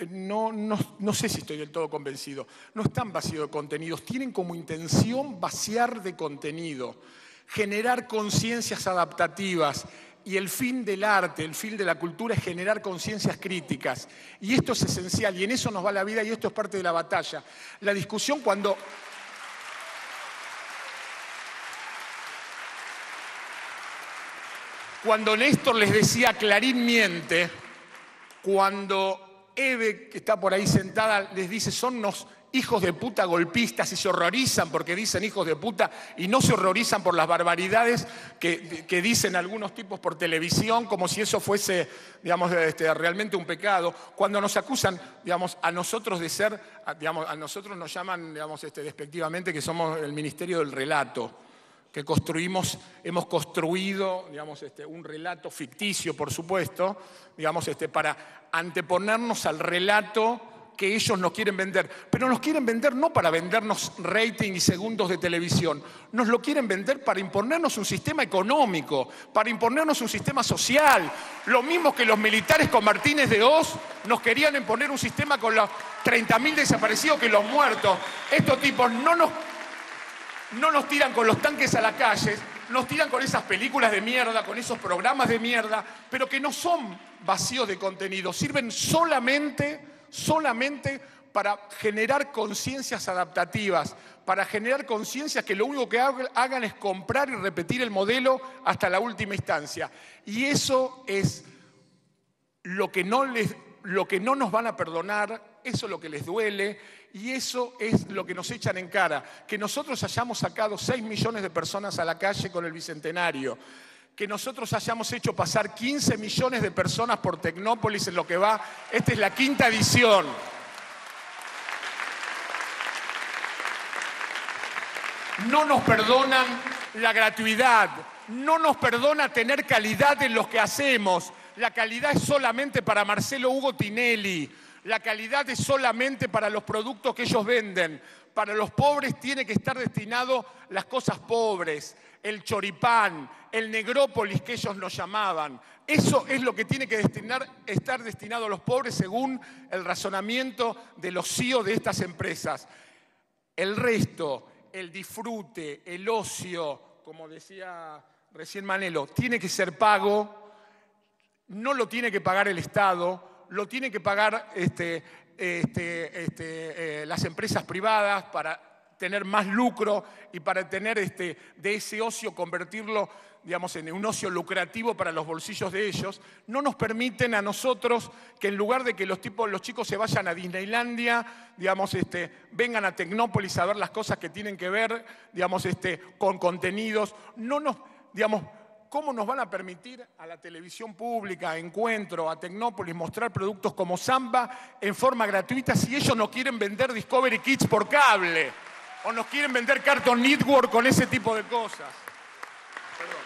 Speaker 6: No sé si estoy del todo convencido, no están vacíos de contenidos, tienen como intención vaciar de contenido, generar conciencias adaptativas. Y el fin del arte, el fin de la cultura es generar conciencias críticas. Y esto es esencial, y en eso nos va la vida, y esto es parte de la batalla. La discusión cuando... cuando Néstor les decía Clarín miente, cuando Eve, que está por ahí sentada, les dice son unos hijos de puta golpistas y se horrorizan porque dicen hijos de puta y no se horrorizan por las barbaridades que dicen algunos tipos por televisión como si eso fuese, digamos, realmente un pecado. Cuando nos acusan, digamos, a nosotros de ser, digamos, a nosotros nos llaman, digamos, despectivamente que somos el Ministerio del Relato, que hemos construido, digamos, un relato ficticio, por supuesto, digamos, para anteponernos al relato que ellos nos quieren vender. Pero nos quieren vender no para vendernos rating y segundos de televisión, nos lo quieren vender para imponernos un sistema económico, para imponernos un sistema social. Lo mismo que los militares con Martínez de Hoz nos querían imponer un sistema con los 30.000 desaparecidos que los muertos. Estos tipos no nos tiran con los tanques a la calle, nos tiran con esas películas de mierda, con esos programas de mierda, pero que no son vacíos de contenido, sirven solamente para generar conciencias adaptativas, para generar conciencias que lo único que hagan es comprar y repetir el modelo hasta la última instancia. Y eso es lo que no nos van a perdonar, eso es lo que les duele y eso es lo que nos echan en cara. Que nosotros hayamos sacado 6 millones de personas a la calle con el Bicentenario, que nosotros hayamos hecho pasar 15 millones de personas por Tecnópolis en lo que va. Esta es la 5ª edición. No nos perdonan la gratuidad, no nos perdona tener calidad en lo que hacemos. La calidad es solamente para Marcelo Hugo Tinelli. La calidad es solamente para los productos que ellos venden. Para los pobres tiene que estar destinado las cosas pobres, el choripán, el negrópolis que ellos nos llamaban. Eso es lo que tiene que estar destinado a los pobres según el razonamiento de los CEO de estas empresas. El resto, el disfrute, el ocio, como decía recién Manelo, tiene que ser pago, no lo tiene que pagar el Estado, lo tienen que pagar las empresas privadas para tener más lucro y para tener de ese ocio convertirlo, digamos, en un ocio lucrativo para los bolsillos de ellos. No nos permiten a nosotros que en lugar de que los chicos se vayan a Disneylandia, digamos, vengan a Tecnópolis a ver las cosas que tienen que ver, digamos, con contenidos, digamos, ¿cómo nos van a permitir a la televisión pública, a Encuentro, a Tecnópolis, mostrar productos como Samba en forma gratuita si ellos no quieren vender Discovery Kids por cable? O nos quieren vender Cartoon Network con ese tipo de cosas. Perdón.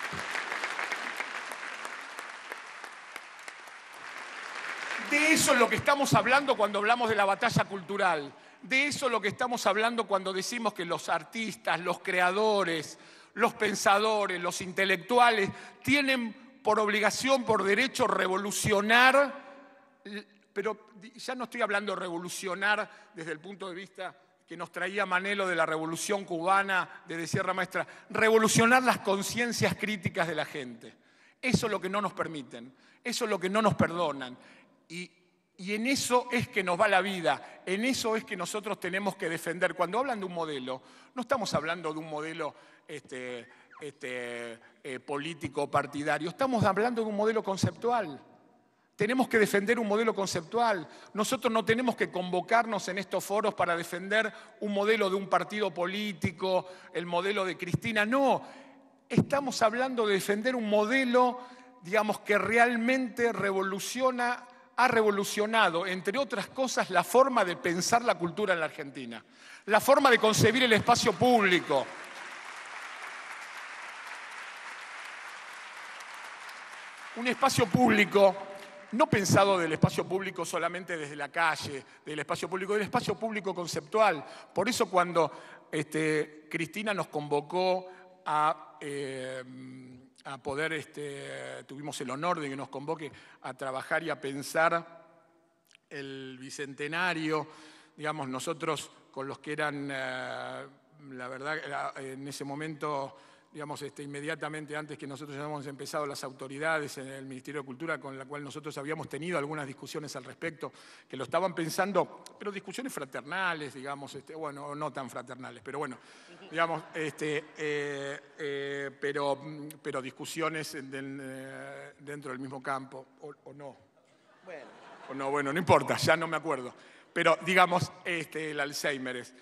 Speaker 6: De eso es lo que estamos hablando cuando hablamos de la batalla cultural. De eso es lo que estamos hablando cuando decimos que los artistas, los creadores, los pensadores, los intelectuales, tienen por obligación, por derecho, revolucionar, pero ya no estoy hablando de revolucionar desde el punto de vista que nos traía Manelo de la Revolución Cubana, de Sierra Maestra, revolucionar las conciencias críticas de la gente. Eso es lo que no nos permiten, eso es lo que no nos perdonan. Y en eso es que nos va la vida, en eso es que nosotros tenemos que defender. Cuando hablan de un modelo, no estamos hablando de un modelo político partidario, estamos hablando de un modelo conceptual. Tenemos que defender un modelo conceptual. Nosotros no tenemos que convocarnos en estos foros para defender un modelo de un partido político, el modelo de Cristina. No, estamos hablando de defender un modelo, digamos, que realmente ha revolucionado, entre otras cosas, la forma de pensar la cultura en la Argentina, la forma de concebir el espacio público. Un espacio público, no pensado del espacio público solamente desde la calle, del espacio público conceptual. Por eso cuando Cristina nos convocó a poder, tuvimos el honor de que nos convoque a trabajar y a pensar el Bicentenario, digamos, nosotros con los que eran, la verdad, en ese momento digamos, inmediatamente antes que nosotros hayamos empezado las autoridades en el Ministerio de Cultura, con la cual nosotros habíamos tenido algunas discusiones al respecto, que lo estaban pensando, pero discusiones fraternales, digamos, bueno, no tan fraternales, pero bueno, digamos, pero discusiones dentro del mismo campo, o no. Bueno, no importa, ya no me acuerdo. Pero, digamos, el Alzheimer es.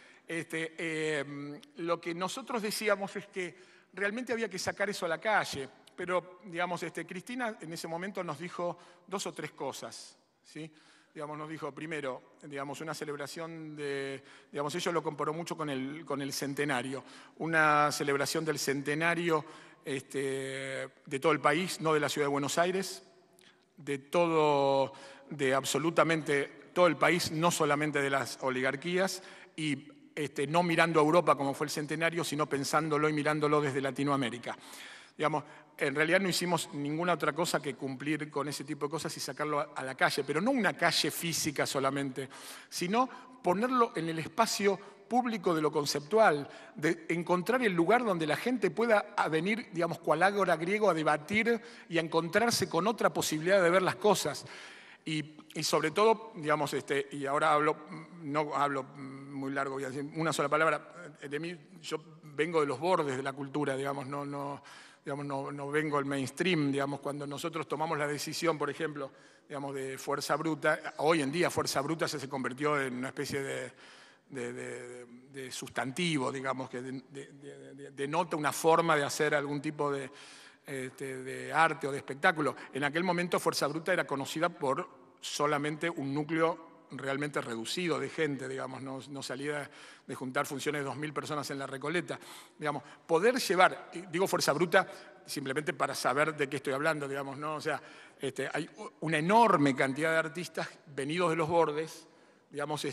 Speaker 6: Lo que nosotros decíamos es que realmente había que sacar eso a la calle, pero, digamos, Cristina en ese momento nos dijo 2 o 3 cosas, ¿sí? Digamos, nos dijo, primero, digamos, una celebración de, digamos, ella lo comparó mucho con el centenario, una celebración del centenario de todo el país, no de la Ciudad de Buenos Aires, de absolutamente todo el país, no solamente de las oligarquías, y no mirando a Europa como fue el centenario, sino pensándolo y mirándolo desde Latinoamérica. Digamos, en realidad no hicimos ninguna otra cosa que cumplir con ese tipo de cosas y sacarlo a la calle, pero no una calle física solamente, sino ponerlo en el espacio público de lo conceptual, de encontrar el lugar donde la gente pueda venir, digamos, cual ágora griego, a debatir y a encontrarse con otra posibilidad de ver las cosas. Y sobre todo, digamos, y ahora no hablo muy largo, voy a decir una sola palabra, de mí, yo vengo de los bordes de la cultura, digamos, no vengo del mainstream, digamos, cuando nosotros tomamos la decisión, por ejemplo, digamos, de Fuerza Bruta, hoy en día Fuerza Bruta se convirtió en una especie de sustantivo, digamos, que denota una forma de hacer algún tipo de arte o de espectáculo. En aquel momento Fuerza Bruta era conocida por solamente un núcleo realmente reducido de gente, digamos, no salía de juntar funciones de 2000 personas en la Recoleta. Digamos, poder llevar, digo Fuerza Bruta simplemente para saber de qué estoy hablando, digamos, ¿no? O sea, hay una enorme cantidad de artistas venidos de los bordes, digamos,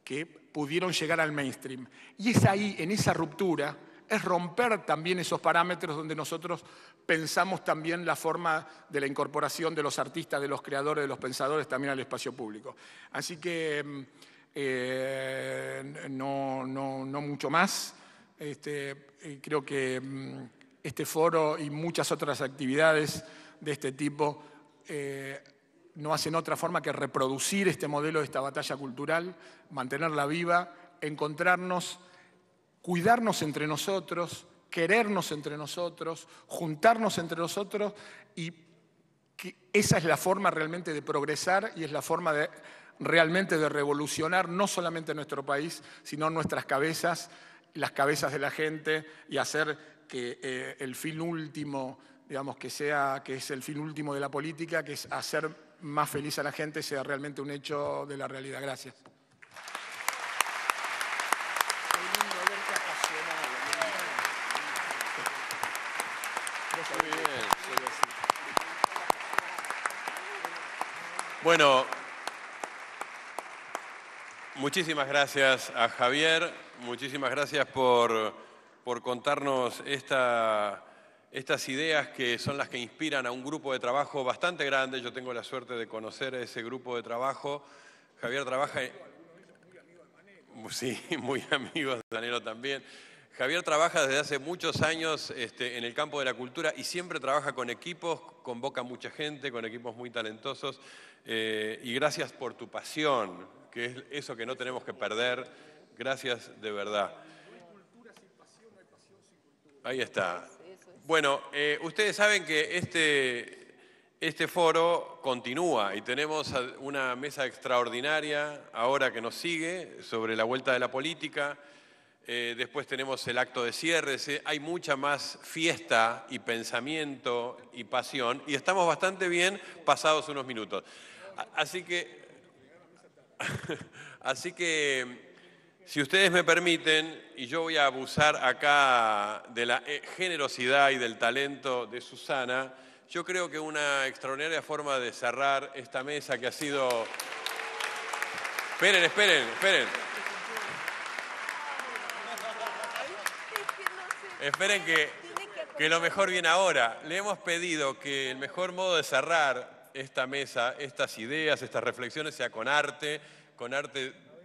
Speaker 6: que pudieron llegar al mainstream. Y es ahí, en esa ruptura, es romper también esos parámetros donde nosotros pensamos también la forma de la incorporación de los artistas, de los creadores, de los pensadores también al espacio público. Así que no mucho más. Creo que este foro y muchas otras actividades de este tipo no hacen otra forma que reproducir este modelo de esta batalla cultural, mantenerla viva, encontrarnos, cuidarnos entre nosotros, querernos entre nosotros, juntarnos entre nosotros, y que esa es la forma realmente de progresar y es la forma realmente de revolucionar no solamente nuestro país, sino nuestras cabezas, las cabezas de la gente, y hacer que el fin último, digamos, que es el fin último de la política, que es hacer más feliz a la gente, sea realmente un hecho de la realidad. Gracias.
Speaker 2: Muy bien. Bueno, muchísimas gracias a Javier, muchísimas gracias por contarnos estas ideas que son las que inspiran a un grupo de trabajo bastante grande. Yo tengo la suerte de conocer a ese grupo de trabajo. Javier trabaja... Sí, muy amigo de Danilo también. Javier trabaja desde hace muchos años en el campo de la cultura y siempre trabaja con equipos, convoca mucha gente, con equipos muy talentosos. Y gracias por tu pasión, que es eso que no tenemos que perder. Gracias de verdad. Ahí está. Bueno, ustedes saben que este foro continúa y tenemos una mesa extraordinaria ahora que nos sigue sobre la vuelta de la política. Después tenemos el acto de cierre. Hay mucha más fiesta y pensamiento y pasión y estamos bastante bien pasados unos minutos. Así que si ustedes me permiten, y yo voy a abusar acá de la generosidad y del talento de Susana, yo creo que una extraordinaria forma de cerrar esta mesa que ha sido... Esperen. Esperen que lo mejor viene ahora. Le hemos pedido que el mejor modo de cerrar esta mesa, estas ideas, estas reflexiones, sea con arte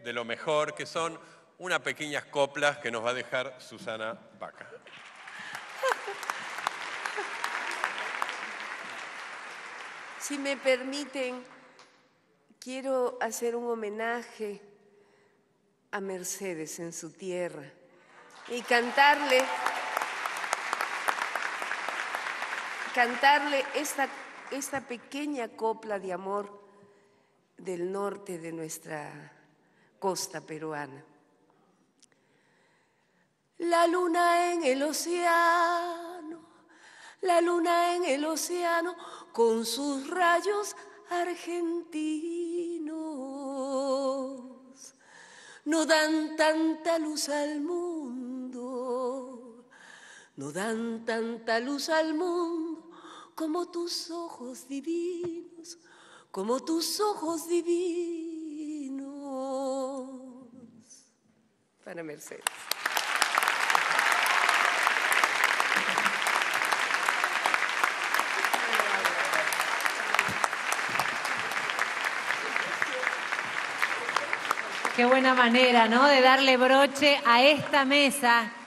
Speaker 2: de lo mejor, que son unas pequeñas coplas que nos va a dejar Susana Baca.
Speaker 3: Si me permiten, quiero hacer un homenaje a Mercedes en su tierra y cantarle esta pequeña copla de amor del norte de nuestra costa peruana. La luna en el océano, la luna en el océano, con sus rayos argentinos, no dan tanta luz al mundo, no dan tanta luz al mundo como tus ojos divinos, como tus ojos divinos. Para Mercedes.
Speaker 1: Qué buena manera, ¿no?, de darle broche a esta mesa